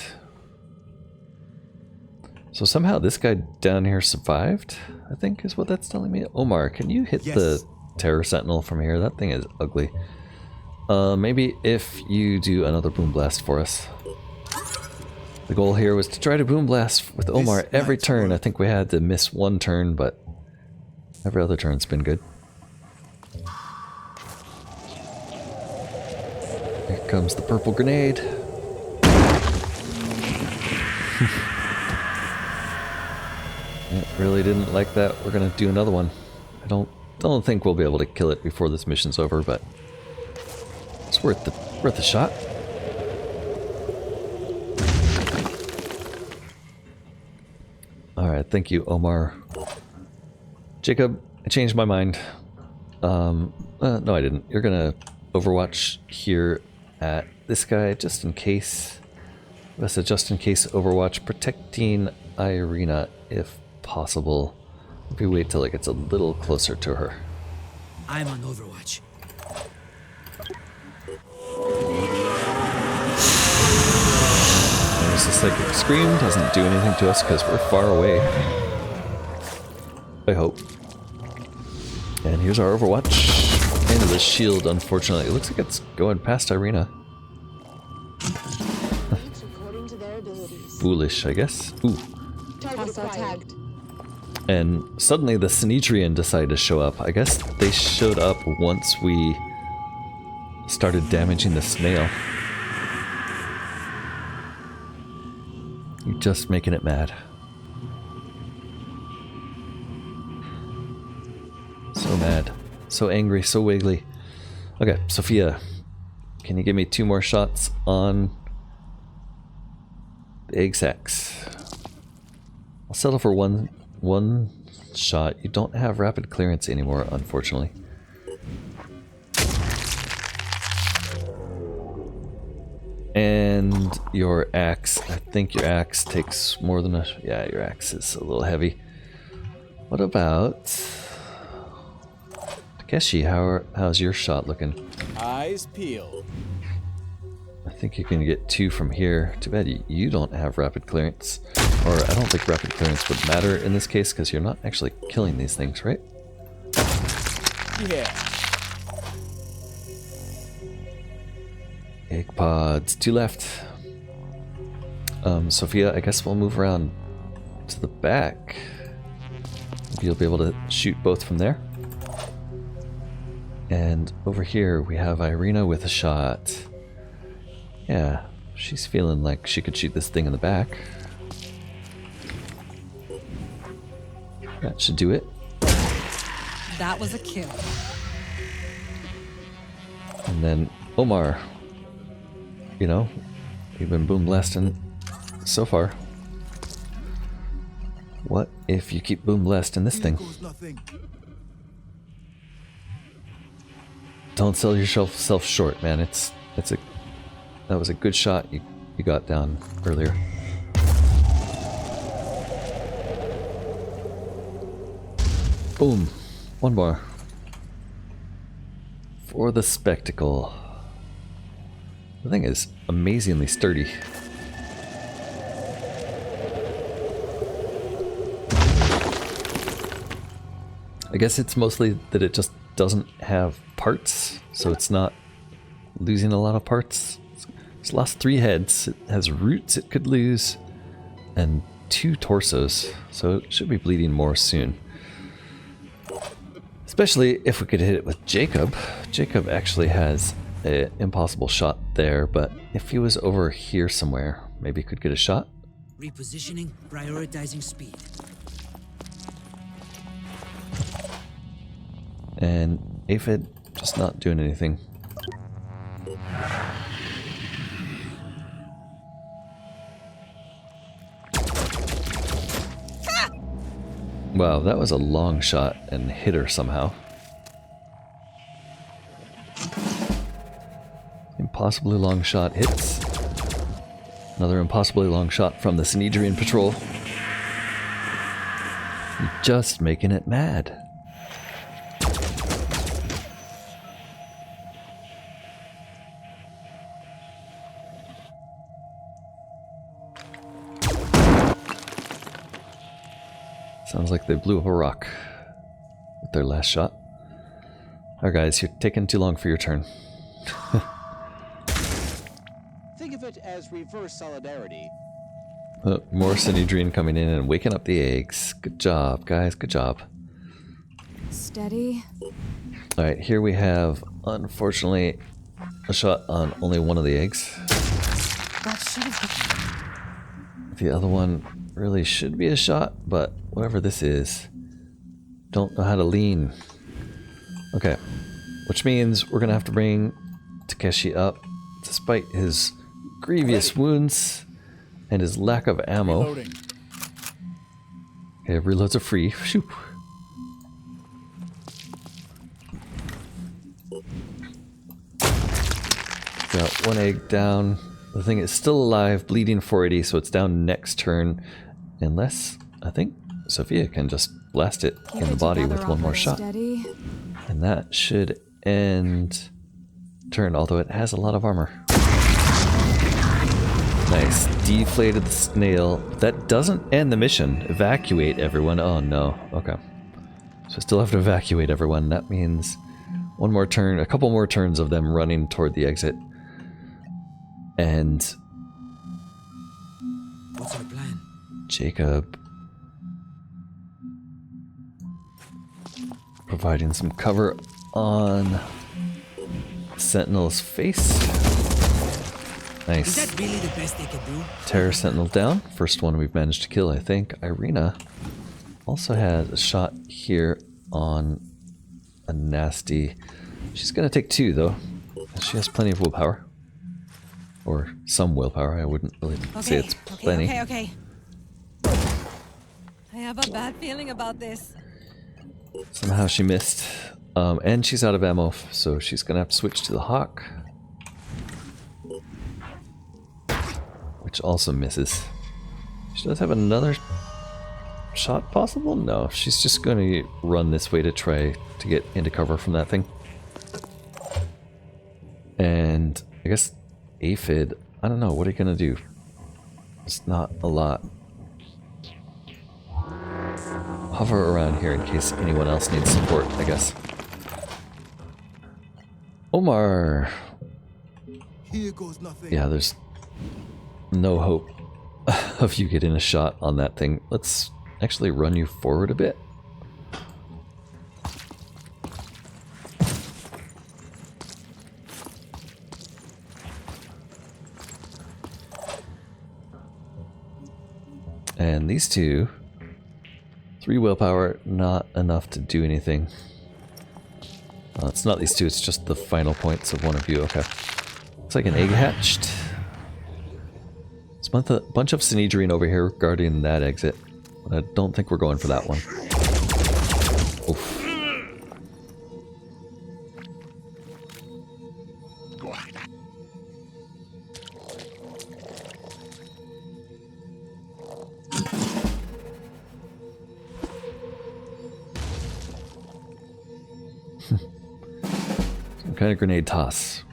So somehow this guy down here survived, I think is what that's telling me. Omar, can you hit the Terror Sentinel from here? That thing is ugly. Maybe if you do another Boom Blast for us. The goal here was to try to Boom Blast with Omar every turn. I think we had to miss one turn, but every other turn's been good. Here comes the purple grenade. It really didn't like that. We're gonna do another one. I don't think we'll be able to kill it before this mission's over, but it's worth the shot. Alright, thank you, Omar. Jacob, I changed my mind. No, I didn't. You're gonna overwatch here at this guy, just in case. That's a just in case overwatch, protecting Irina if possible. Maybe wait till it gets a little closer to her. I'm on Overwatch. There's the psychic scream, doesn't do anything to us because we're far away. I hope. And here's our overwatch. Into the shield, unfortunately. It looks like it's going past Irina. Foolish, I guess. Ooh. Tagged. And suddenly the Sinitrian decided to show up. I guess they showed up once we started damaging the snail. You're just making it mad. So mad. So angry, so wiggly. Okay, Sophia, can you give me 2 more shots on the egg sacs? I'll settle for one shot. You don't have rapid clearance anymore, unfortunately. And your axe. I think your axe takes more than a... Yeah, your axe is a little heavy. What about... Takeshi, how's your shot looking? Eyes peeled. I think you can get 2 from here. Too bad you don't have rapid clearance. Or I don't think rapid clearance would matter in this case because you're not actually killing these things, right? Yeah. Egg pods, 2 left. Sophia, I guess we'll move around to the back. Maybe you'll be able to shoot both from there. And over here we have Irina with a shot. Yeah, She's feeling like she could shoot this thing in the back. That should do it. That was a kill. And then Omar. You know, you've been boom blasting so far. What if you keep boom blasting this thing? Goes nothing. Don't sell yourself short, man. That was a good shot you got down earlier. Boom. One more. For the spectacle. The thing is amazingly sturdy. I guess it's mostly that it just doesn't have parts, so it's not losing a lot of parts. It's lost 3 heads, it has roots it could lose, and 2 torsos, so it should be bleeding more soon. Especially if we could hit it with Jacob. Jacob actually has an impossible shot there, but if he was over here somewhere, maybe he could get a shot. Repositioning, prioritizing speed. And Aphid just not doing anything. Wow, that was a long shot and hit her somehow. Impossibly long shot hits. Another impossibly long shot from the Sanhedrian patrol. Just making it mad. Sounds like they blew up a rock with their last shot. Alright guys, you're taking too long for your turn. Think of it as reverse solidarity. More Sanhedrin coming in and waking up the eggs. Good job, guys, good job. Steady. Alright, here we have, unfortunately, a shot on only one of the eggs. That should have The other one really should be a shot, but whatever this is, don't know how to lean. Okay, which means we're gonna have to bring Takeshi up, despite his grievous wounds and his lack of ammo. Reloading. Okay, reloads are free. Phew. Got one egg down. The thing is still alive, bleeding 480, so it's down next turn. Unless, I think, Sophia can just blast it in the body with one more shot. Steady. And that should end turn, although it has a lot of armor. Nice. Deflated the snail. That doesn't end the mission. Evacuate everyone. Oh no. Okay. So I still have to evacuate everyone. That means one more turn, a couple more turns of them running toward the exit. And What's our plan? Jacob providing some cover on Sentinel's face. Nice. Is that really the best they could do? Terror Sentinel down. First one we've managed to kill, I think. Irina also has a shot here on a nasty. She's gonna take 2 though. She has plenty of willpower. Or some willpower. I wouldn't really say it's plenty. Okay. I have a bad feeling about this. Somehow she missed. And she's out of ammo, so she's gonna have to switch to the Hawk. Which also misses. She does have another shot possible? No, she's just gonna run this way to try to get into cover from that thing. And I guess Aphid, I don't know, what are you gonna do? It's not a lot. Hover around here in case anyone else needs support, I guess. Omar! Here goes nothing. Yeah, there's no hope of you getting a shot on that thing. Let's actually run you forward a bit. these two, 3 willpower, not enough to do anything. It's not these two, it's just the final points of one of you. Okay. Looks like an egg hatched. There's a bunch of Sinedrine over here guarding that exit. But I don't think we're going for that one. Oof. Some kind of grenade toss.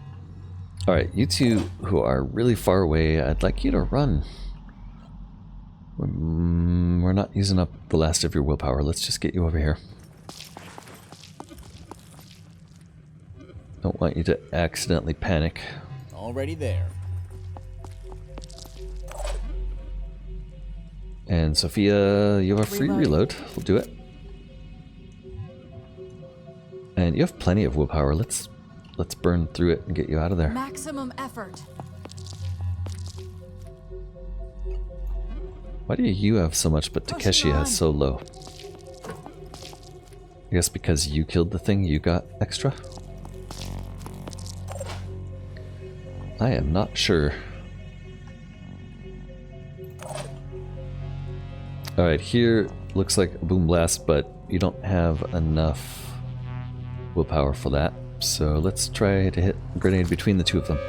Alright, you two who are really far away, I'd like you to run. We're not using up the last of your willpower. Let's just get you over here. Don't want you to accidentally panic. Already there. And Sophia, you have a free reload. We'll do it. And you have plenty of willpower. Let's burn through it and get you out of there. Maximum effort. Why do you have so much but Takeshi has so low? I guess because you killed the thing, you got extra? I am not sure. Alright, here looks like a boom blast, but you don't have enough willpower for that. So let's try to hit a grenade between the two of them.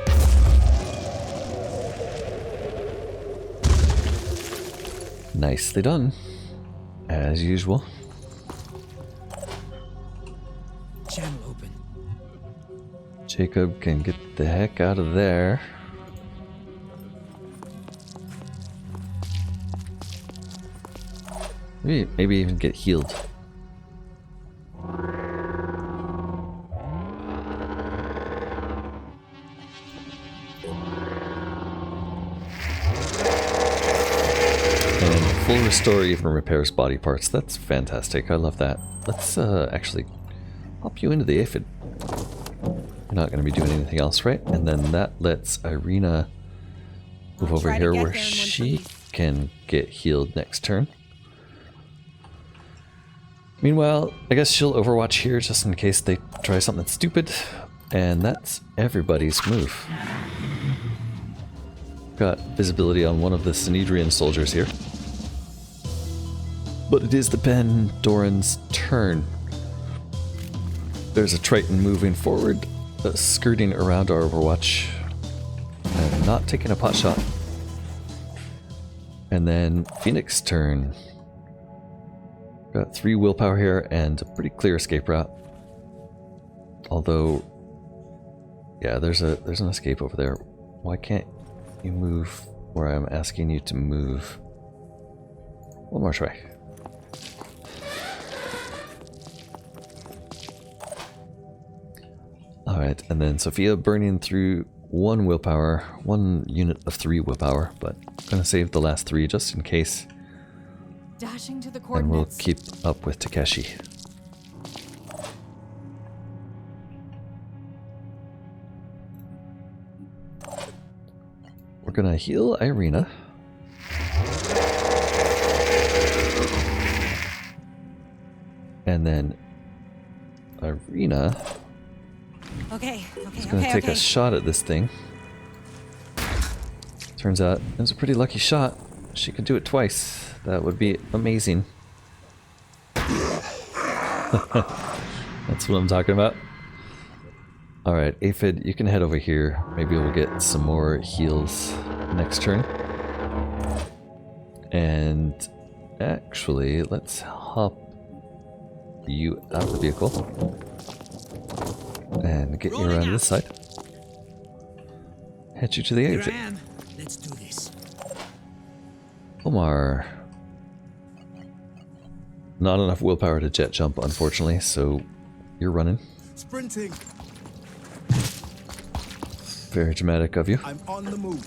Nicely done, as usual. Channel open. Jacob can get the heck out of there. Maybe even get healed. Full restore even repairs body parts. That's fantastic. I love that. Let's actually hop you into the aphid. You're not going to be doing anything else, right? And then that lets Irina move over here where she can get healed next turn. Meanwhile, I guess she'll overwatch here just in case they try something stupid. And that's everybody's move. Got visibility on one of the Sinedrian soldiers here. But it is the Pandorans' turn. There's a Triton moving forward, skirting around our overwatch, and not taking a pot shot. And then Phoenix' turn. Got 3 willpower here and a pretty clear escape route. Although, yeah, there's an escape over there. Why can't you move where I'm asking you to move? One more try. Alright, and then Sophia burning through 1 willpower, 1 unit of 3 willpower, but I'm gonna save the last 3 just in case. Dashing to the And we'll coordinates. keep up with Takeshi. We're gonna heal Irina. And then Irina is going to take a shot at this thing. Turns out it was a pretty lucky shot. She could do it twice. That would be amazing. That's what I'm talking about. Alright, Aphid, you can head over here. Maybe we'll get some more heals next turn. And actually, let's hop you out of the vehicle and get you around this side. Head you to the Here exit. I am. Let's do this. Omar. Not enough willpower to jet jump, unfortunately, so you're running. Sprinting. Very dramatic of you. I'm on the move.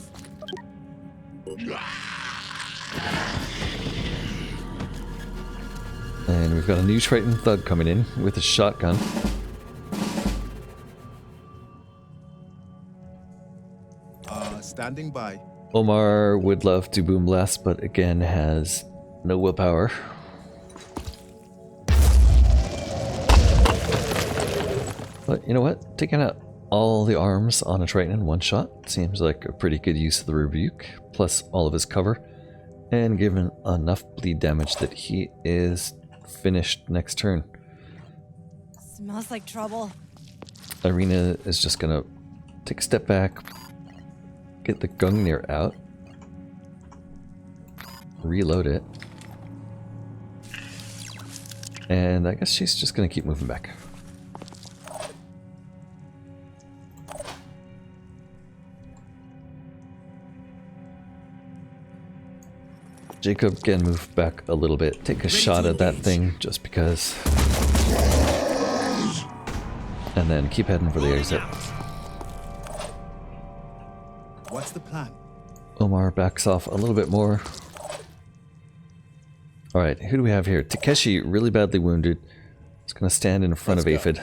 And we've got a new Triton thug coming in with a shotgun. Standing by. Omar would love to boom blast, but again has no willpower. But you know what? Taking out all the arms on a Triton in one shot seems like a pretty good use of the rebuke, plus all of his cover, and given enough bleed damage that he is finished next turn. Smells like trouble. Irina is just gonna take a step back, get the Gungnir out, reload it, and I guess she's just gonna keep moving back. Jacob again move back a little bit, take a shot at that thing just because. And then keep heading for the exit. What's the plan? Omar backs off a little bit more. Alright, who do we have here? Takeshi, really badly wounded. He's going to stand in front of Aphid.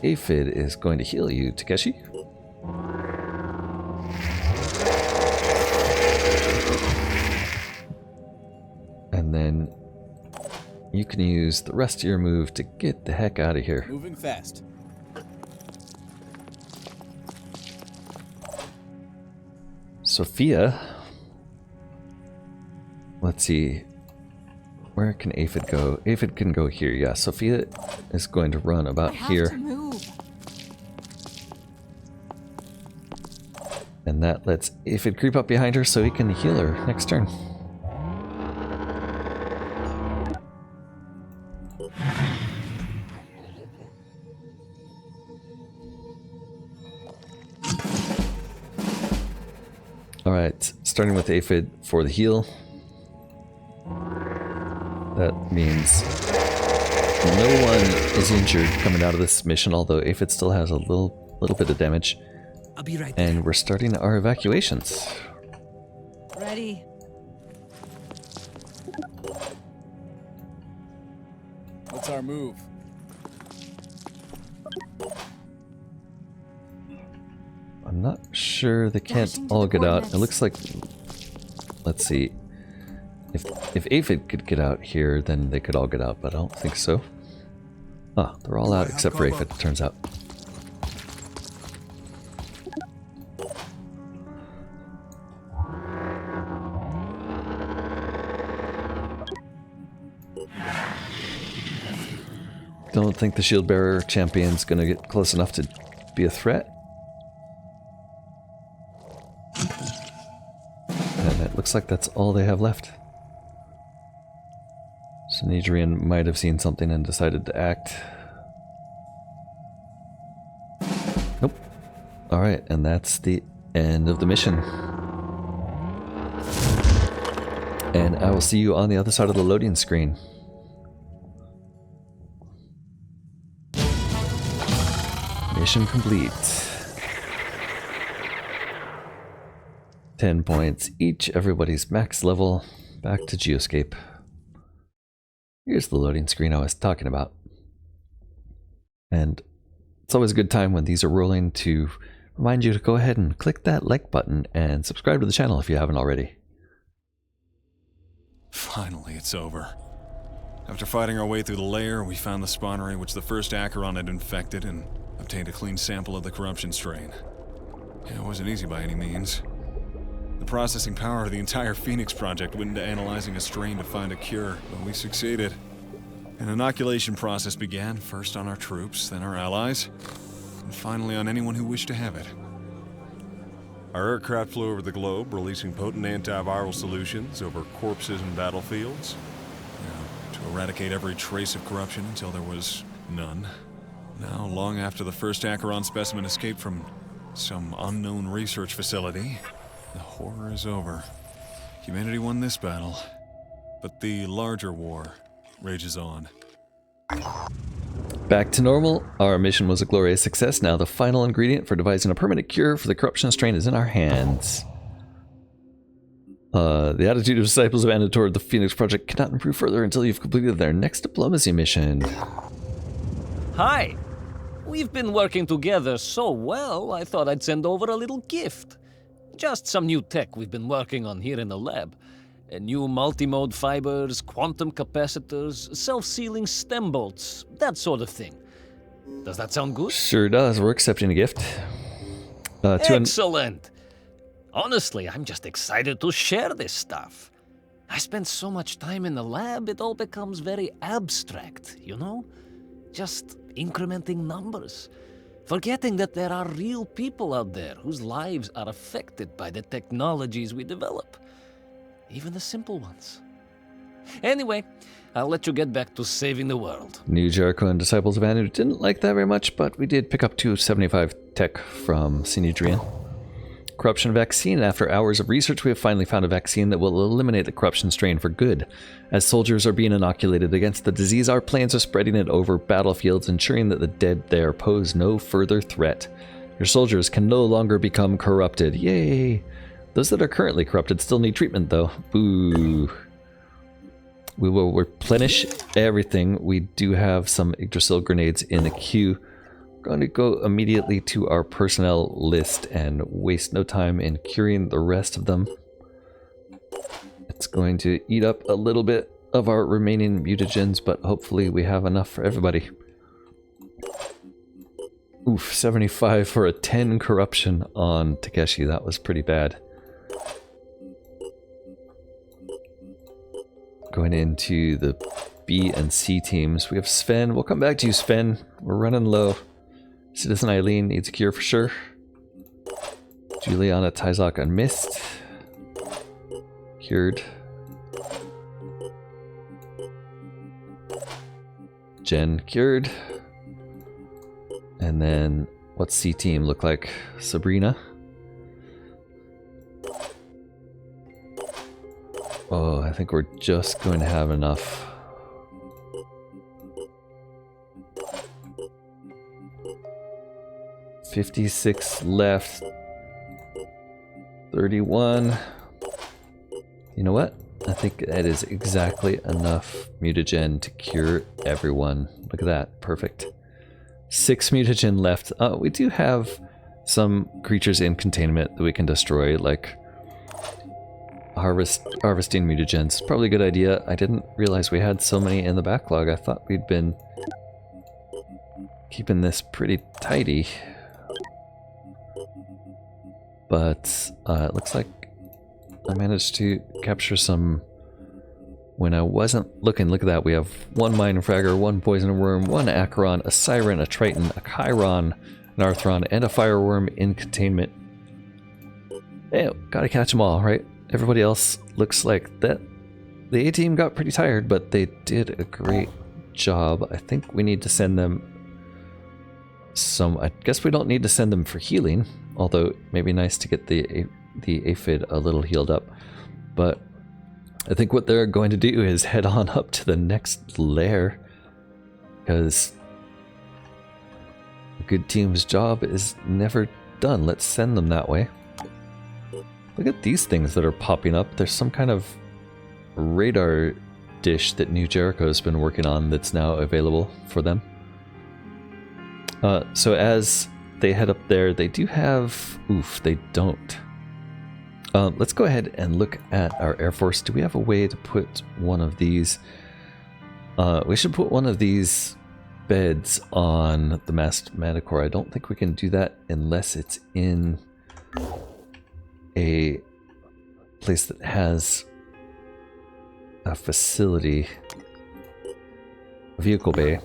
Aphid is going to heal you, Takeshi. And then you can use the rest of your move to get the heck out of here. Moving fast. Sophia. Let's see. Where can Aphid go? Aphid can go here, yeah. Sophia is going to run about here. To move. And that lets Aphid creep up behind her so he can heal her next turn. Alright, starting with Aphid for the heal. That means no one is injured coming out of this mission, although Aphid still has a little bit of damage. I'll be right there. And we're starting our evacuations. Ready. What's our move? I'm not sure they can't Dashing to all the get out. It coordinates. looks like, let's see, if Aphid could get out here, then they could all get out, but I don't think so. Ah, they're all out except for Aphid, it turns out. Don't think the shield bearer champion's gonna get close enough to be a threat. And it looks like that's all they have left. So Nadrian might have seen something and decided to act. Nope. Alright, and that's the end of the mission. And I will see you on the other side of the loading screen. Mission complete. 10 points each, everybody's max level. Back to Geoscape. Here's the loading screen I was talking about. And it's always a good time when these are rolling to remind you to go ahead and click that like button and subscribe to the channel if you haven't already. Finally, it's over. After fighting our way through the lair, we found the spawnery which the first Acheron had infected and obtained a clean sample of the corruption strain. Yeah, it wasn't easy by any means. The processing power of the entire Phoenix Project went into analyzing a strain to find a cure, but we succeeded. An inoculation process began, first on our troops, then our allies, and finally on anyone who wished to have it. Our aircraft flew over the globe, releasing potent antiviral solutions over corpses and battlefields, to eradicate every trace of corruption until there was none. Now, long after the first Acheron specimen escaped from some unknown research facility, the horror is over. Humanity won this battle, but the larger war rages on. Back to normal. Our mission was a glorious success. Now the final ingredient for devising a permanent cure for the corruption strain is in our hands. The attitude of disciples of Anna toward the Phoenix Project cannot improve further until you've completed their next diplomacy mission. Hi! We've been working together so well, I thought I'd send over a little gift. Just some new tech we've been working on here in the lab. New multimode fibers, quantum capacitors, self-sealing stem bolts, that sort of thing. Does that sound good? Sure does. We're accepting a gift. Excellent! Honestly, I'm just excited to share this stuff. I spend so much time in the lab, it all becomes very abstract, you know? Just incrementing numbers. Forgetting that there are real people out there whose lives are affected by the technologies we develop. Even the simple ones. Anyway, I'll let you get back to saving the world. New Jericho and Disciples of Anu didn't like that very much, but we did pick up 275 tech from Sinidrian. Corruption vaccine. After hours of research, we have finally found a vaccine that will eliminate the corruption strain for good. As soldiers are being inoculated against the disease, our planes are spreading it over battlefields, ensuring that the dead there pose no further threat. Your soldiers can no longer become corrupted. Yay! Those that are currently corrupted still need treatment, though. Boo. We will replenish everything. We do have some Yggdrasil grenades in the queue. Going to go immediately to our personnel list and waste no time in curing the rest of them. It's going to eat up a little bit of our remaining mutagens, but hopefully we have enough for everybody. Oof, 75 for a 10 corruption on Takeshi. That was pretty bad. Going into the B and C teams, we have Sven. We'll come back to you, Sven. We're running low. Citizen Eileen needs a cure for sure. Juliana, Tyzok, and Mist. Cured. Jen cured. And then, what's C team look like? Sabrina. Oh, I think we're just going to have enough. $56 left. 31. You know what? I think that is exactly enough mutagen to cure everyone. Look at that. Perfect. 6 mutagen left. We do have some creatures in containment that we can destroy, like harvesting mutagens. Probably a good idea. I didn't realize we had so many in the backlog. I thought we'd been keeping this pretty tidy. But it looks like I managed to capture some when I wasn't looking. Look at that. We have 1 Mind Fragger, 1 Poison Worm, 1 Acheron, a Siren, a Triton, a Chiron, an Arthron, and a Fireworm in containment. Hey, gotta catch them all, right? Everybody else looks like that. The A-team got pretty tired, but they did a great job. I think we need to send them some... I guess we don't need to send them for healing. Although it may be nice to get the aphid a little healed up. But I think what they're going to do is head on up to the next lair. Because a good team's job is never done. Let's send them that way. Look at these things that are popping up. There's some kind of radar dish that New Jericho has been working on that's now available for them. So as they head up there, they do have... Oof, they don't. Let's go ahead and look at our Air Force. Do we have a way to put one of these? We should put one of these beds on the masked Manticore. I don't think we can do that unless it's in a place that has a facility, a vehicle bay.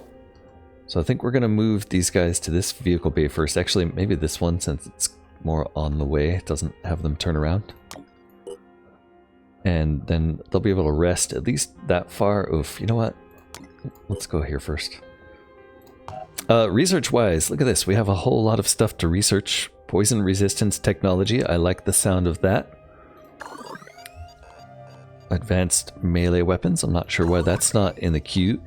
So I think we're going to move these guys to this vehicle bay first. Actually, maybe this one, since it's more on the way. It doesn't have them turn around. And then they'll be able to rest at least that far. Oof, you know what? Let's go here first. Research-wise, look at this. We have a whole lot of stuff to research. Poison resistance technology. I like the sound of that. Advanced melee weapons. I'm not sure why that's not in the queue.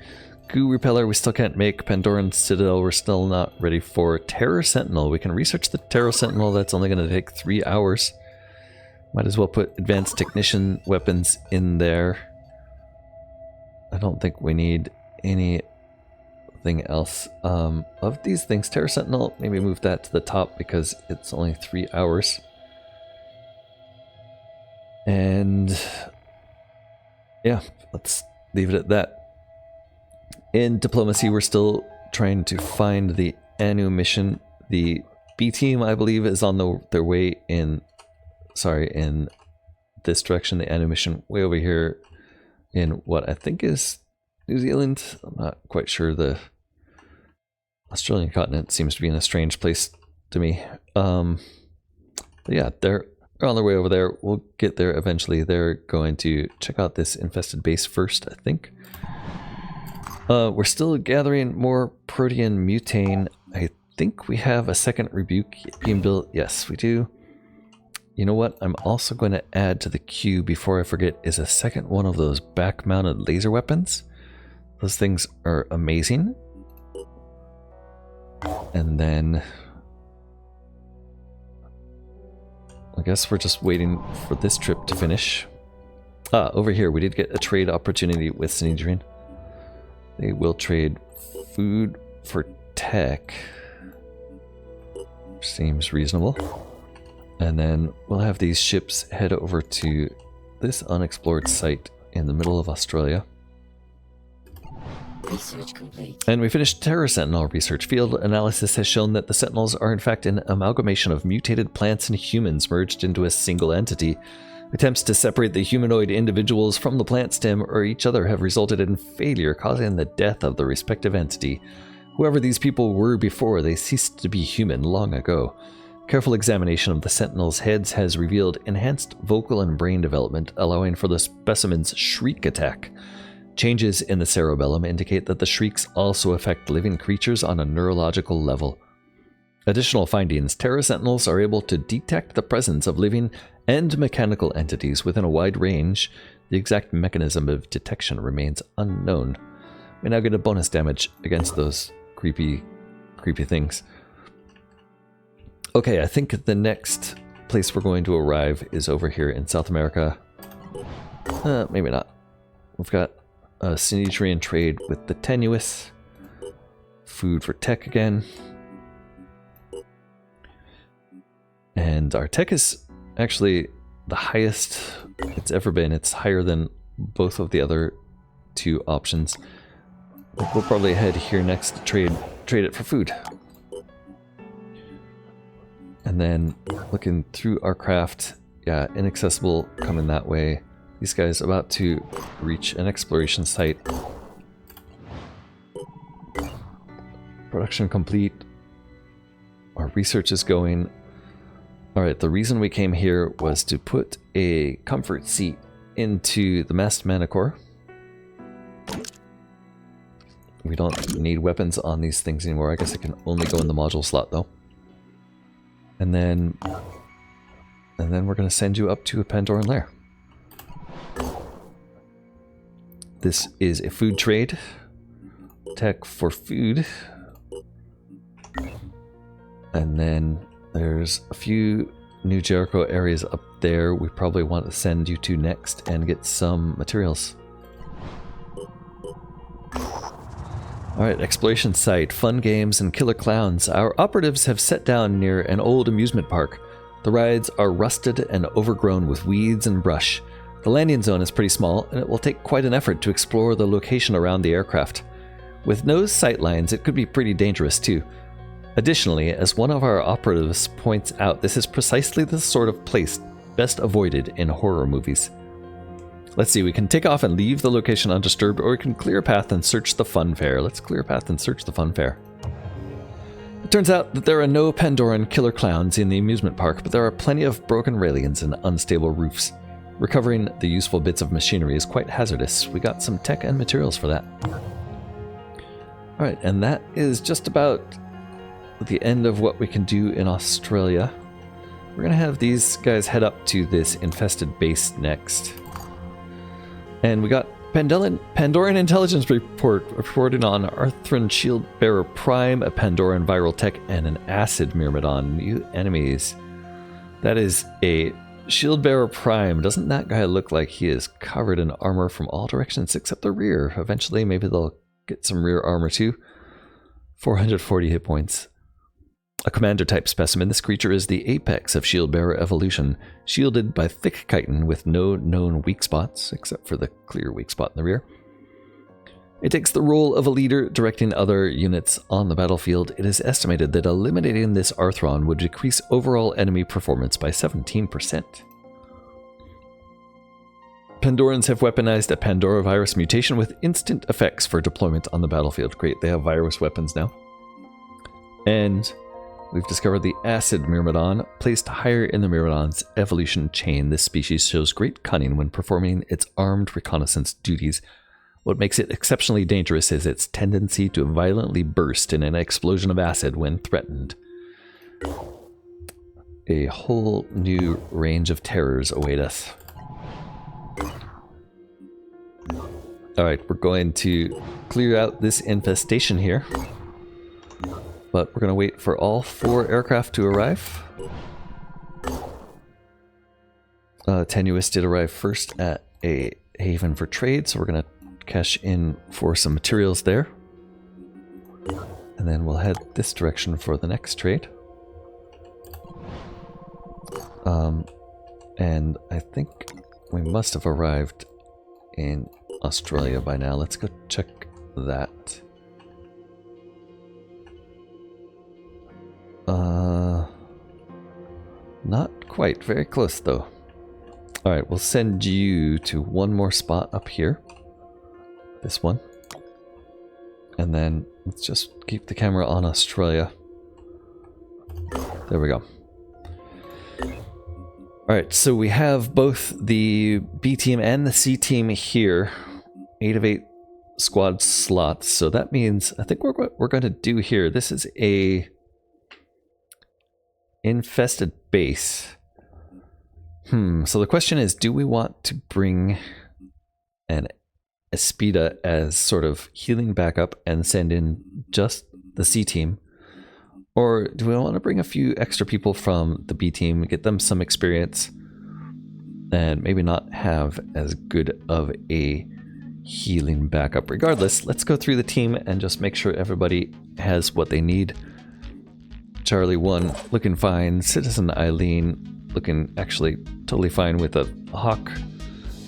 Goo Repeller, we still can't make. Pandoran Citadel, we're still not ready for. Terror Sentinel, we can research the Terror Sentinel. That's only going to take 3 hours. Might as well put Advanced Technician weapons in there. I don't think we need anything else. Of these things, Terror Sentinel, maybe move that to the top because it's only 3 hours. And yeah, let's leave it at that. In diplomacy, we're still trying to find the Anu mission. The B team, I believe, is on their way in this direction. The Anu mission way over here in what I think is New Zealand. I'm not quite sure. The Australian continent seems to be in a strange place to me. But yeah, they're on their way over there. We'll get there eventually. They're going to check out this infested base first, I think. We're still gathering more protean mutane. I think we have a second rebuke being built. Yes, we do. You know what? I'm also going to add to the queue before I forget is a second one of those back-mounted laser weapons. Those things are amazing. And then I guess we're just waiting for this trip to finish. Over here we did get a trade opportunity with Sinedrian. They will trade food for tech. Seems reasonable. And then we'll have these ships head over to this unexplored site in the middle of Australia. Research complete. And we finished Terror Sentinel research. Field analysis has shown that the Sentinels are in fact an amalgamation of mutated plants and humans merged into a single entity. Attempts to separate the humanoid individuals from the plant stem or each other have resulted in failure, causing the death of the respective entity. Whoever these people were before, they ceased to be human long ago. Careful examination of the Sentinels' heads has revealed enhanced vocal and brain development, allowing for the specimen's shriek attack. Changes in the cerebellum indicate that the shrieks also affect living creatures on a neurological level. Additional findings: Terror Sentinels are able to detect the presence of living and mechanical entities within a wide range. The exact mechanism of detection remains unknown. We now get a bonus damage against those creepy things. Okay, I think the next place we're going to arrive is over here in South America. Maybe not. We've got a Sinedrian trade with the Tenuous. Food for tech again. And our tech is actually the highest it's ever been. It's higher than both of the other two options. We'll probably head here next to trade it for food. And then looking through our craft, yeah, inaccessible coming that way. These guys about to reach an exploration site. Production complete. Our research is going. Alright, the reason we came here was to put a comfort seat into the masked Manicore. We don't need weapons on these things anymore. I guess it can only go in the module slot though. And then we're going to send you up to a Pandoran Lair. This is a food trade. Tech for food. And then there's a few New Jericho areas up there we probably want to send you to next and get some materials. Alright, exploration site, fun games and killer clowns. Our operatives have set down near an old amusement park. The rides are rusted and overgrown with weeds and brush. The landing zone is pretty small, and it will take quite an effort to explore the location around the aircraft. With no sightlines, it could be pretty dangerous too. Additionally, as one of our operatives points out, this is precisely the sort of place best avoided in horror movies. Let's see, we can take off and leave the location undisturbed, or we can clear a path and search the fun fair. Let's clear a path and search the fun fair. It turns out that there are no Pandoran killer clowns in the amusement park, but there are plenty of broken railings and unstable roofs. Recovering the useful bits of machinery is quite hazardous. We got some tech and materials for that. Alright, and that is just about the end of what we can do in Australia. We're going to have these guys head up to this infested base next. And we got Pandoran Intelligence Report reporting on Arthran Shieldbearer Prime, a Pandoran Viral Tech, and an Acid Myrmidon. New enemies. That is a Shieldbearer Prime. Doesn't that guy look like he is covered in armor from all directions except the rear? Eventually, maybe they'll get some rear armor too. 440 hit points. a commander type specimen, this creature is the apex of shield bearer evolution, shielded by thick chitin with no known weak spots, except for the clear weak spot in the rear. It takes the role of a leader, directing other units on the battlefield. It is estimated that eliminating this Arthron would decrease overall enemy performance by 17%. Pandorans have weaponized a Pandora virus mutation with instant effects for deployment on the battlefield. Great, they have virus weapons now. And we've discovered the Acid Myrmidon. Placed higher in the Myrmidon's evolution chain, this species shows great cunning when performing its armed reconnaissance duties. What makes it exceptionally dangerous is its tendency to violently burst in an explosion of acid when threatened. A whole new range of terrors await us. Alright, we're going to clear out this infestation here. But we're going to wait for all 4 aircraft to arrive. Tenuous did arrive first at a haven for trade, so we're going to cash in for some materials there. And then we'll head this direction for the next trade. And I think we must have arrived in Australia by now. Let's go check that. Not quite. Very close though. Alright, we'll send you to one more spot up here. This one. And then let's just keep the camera on Australia. There we go. Alright, so we have both the B team and the C team here. 8 of 8 squad slots. So that means, I think what we're going to do here, this is a infested base. So the question is, do we want to bring an Espida as sort of healing backup and send in just the C team? Or do we want to bring a few extra people from the B team, get them some experience, and maybe not have as good of a healing backup? Regardless, let's go through the team and just make sure everybody has what they need. Charlie 1 looking fine. Citizen Eileen looking actually totally fine with a Hawk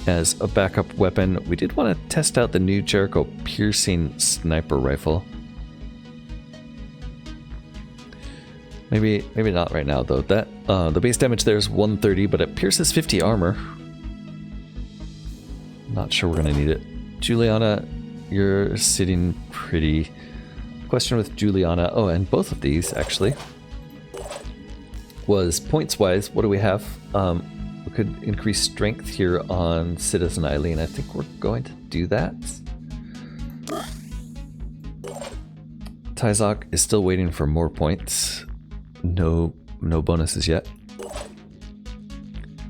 as a backup weapon. We did want to test out the new Jericho piercing sniper rifle. Maybe not right now though. That the base damage there is 130, but it pierces 50 armor. Not sure we're gonna need it. Juliana, you're sitting pretty. Question with Juliana. Oh, and both of these actually was points wise. What do we have? We could increase strength here on Citizen Eileen. I think we're going to do that. Tyzok is still waiting for more points. No bonuses yet.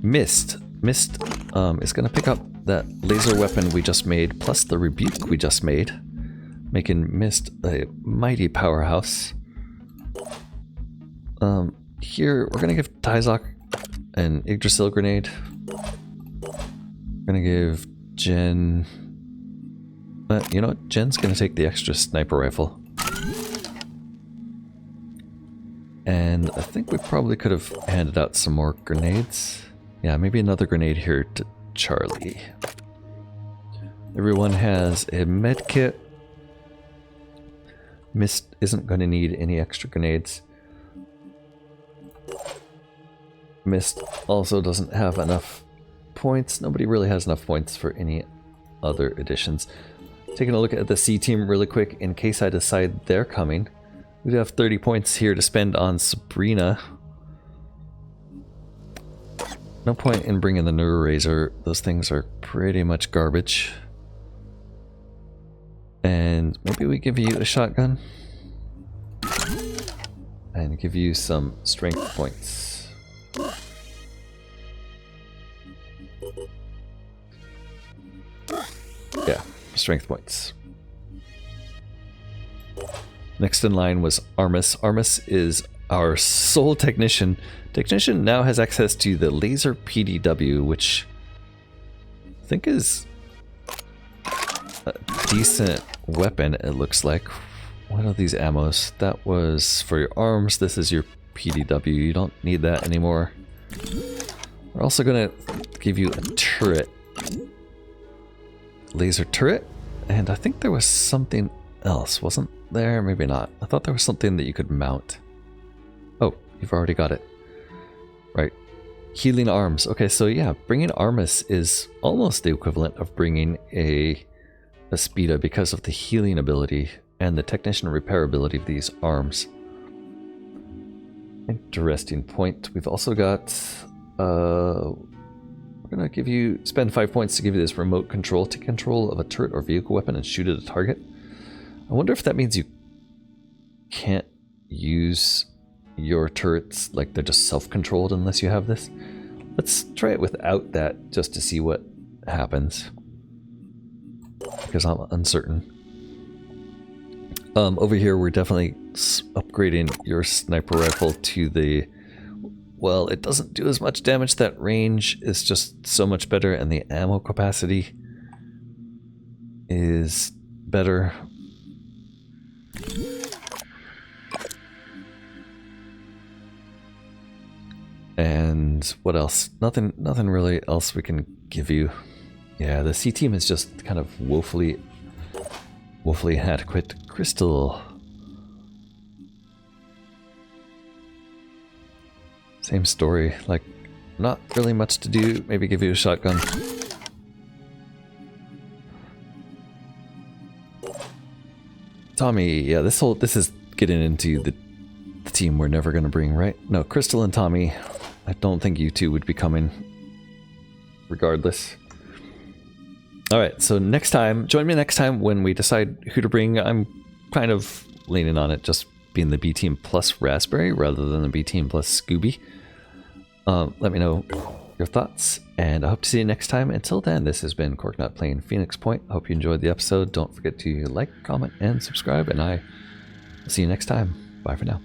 Mist is going to pick up that laser weapon we just made, plus the rebuke we just made, making Mist a mighty powerhouse. Here, we're going to give Tyzok an Yggdrasil grenade. We're going to give Jen... you know what? Jen's going to take the extra sniper rifle. And I think we probably could have handed out some more grenades. Yeah, maybe another grenade here to Charlie. Everyone has a med kit. Mist isn't going to need any extra grenades. Mist also doesn't have enough points. Nobody really has enough points for any other additions. Taking a look at the C team really quick in case I decide they're coming. We do have 30 points here to spend on Sabrina. No point in bringing the Neurorazor. Those things are pretty much garbage. And maybe we give you a shotgun. And give you some strength points. Yeah, strength points. Next in line was Armis. Armis is our sole technician. Technician now has access to the laser PDW, which I think is a decent weapon, it looks like. What are these ammos? That was for your arms. This is your PDW. You don't need that anymore. We're also gonna give you a turret. Laser turret. And I think there was something else, wasn't there? Maybe not. I thought there was something that you could mount. Oh, you've already got it. Right. Healing arms. Okay, so yeah, bringing Armus is almost the equivalent of bringing a Speeda because of the healing ability and the technician repair ability of these arms. Interesting point. We've also got we're gonna give you spend 5 points to give you this remote control to control of a turret or vehicle weapon and shoot at a target. I wonder if that means you can't use your turrets, like they're just self-controlled unless you have this. Let's try it without that just to see what happens, because I'm uncertain. Over here we're definitely upgrading your sniper rifle to the, well, it doesn't do as much damage. That range is just so much better, and the ammo capacity is better. And what else? Nothing really else we can give you. Yeah, the C team is just kind of woefully inadequate. Crystal. Same story, like not really much to do. Maybe give you a shotgun. Tommy, yeah, this is getting into the team we're never gonna bring, right? No, Crystal and Tommy, I don't think you two would be coming regardless. Alright, so next time, join me next time when we decide who to bring. I'm kind of leaning on it just being the B team plus Raspberry rather than the B team plus Scooby. Let me know your thoughts, and I hope to see you next time. Until then, this has been Corknut playing Phoenix Point. I hope you enjoyed the episode. Don't forget to like, comment, and subscribe, and I will see you next time. Bye for now.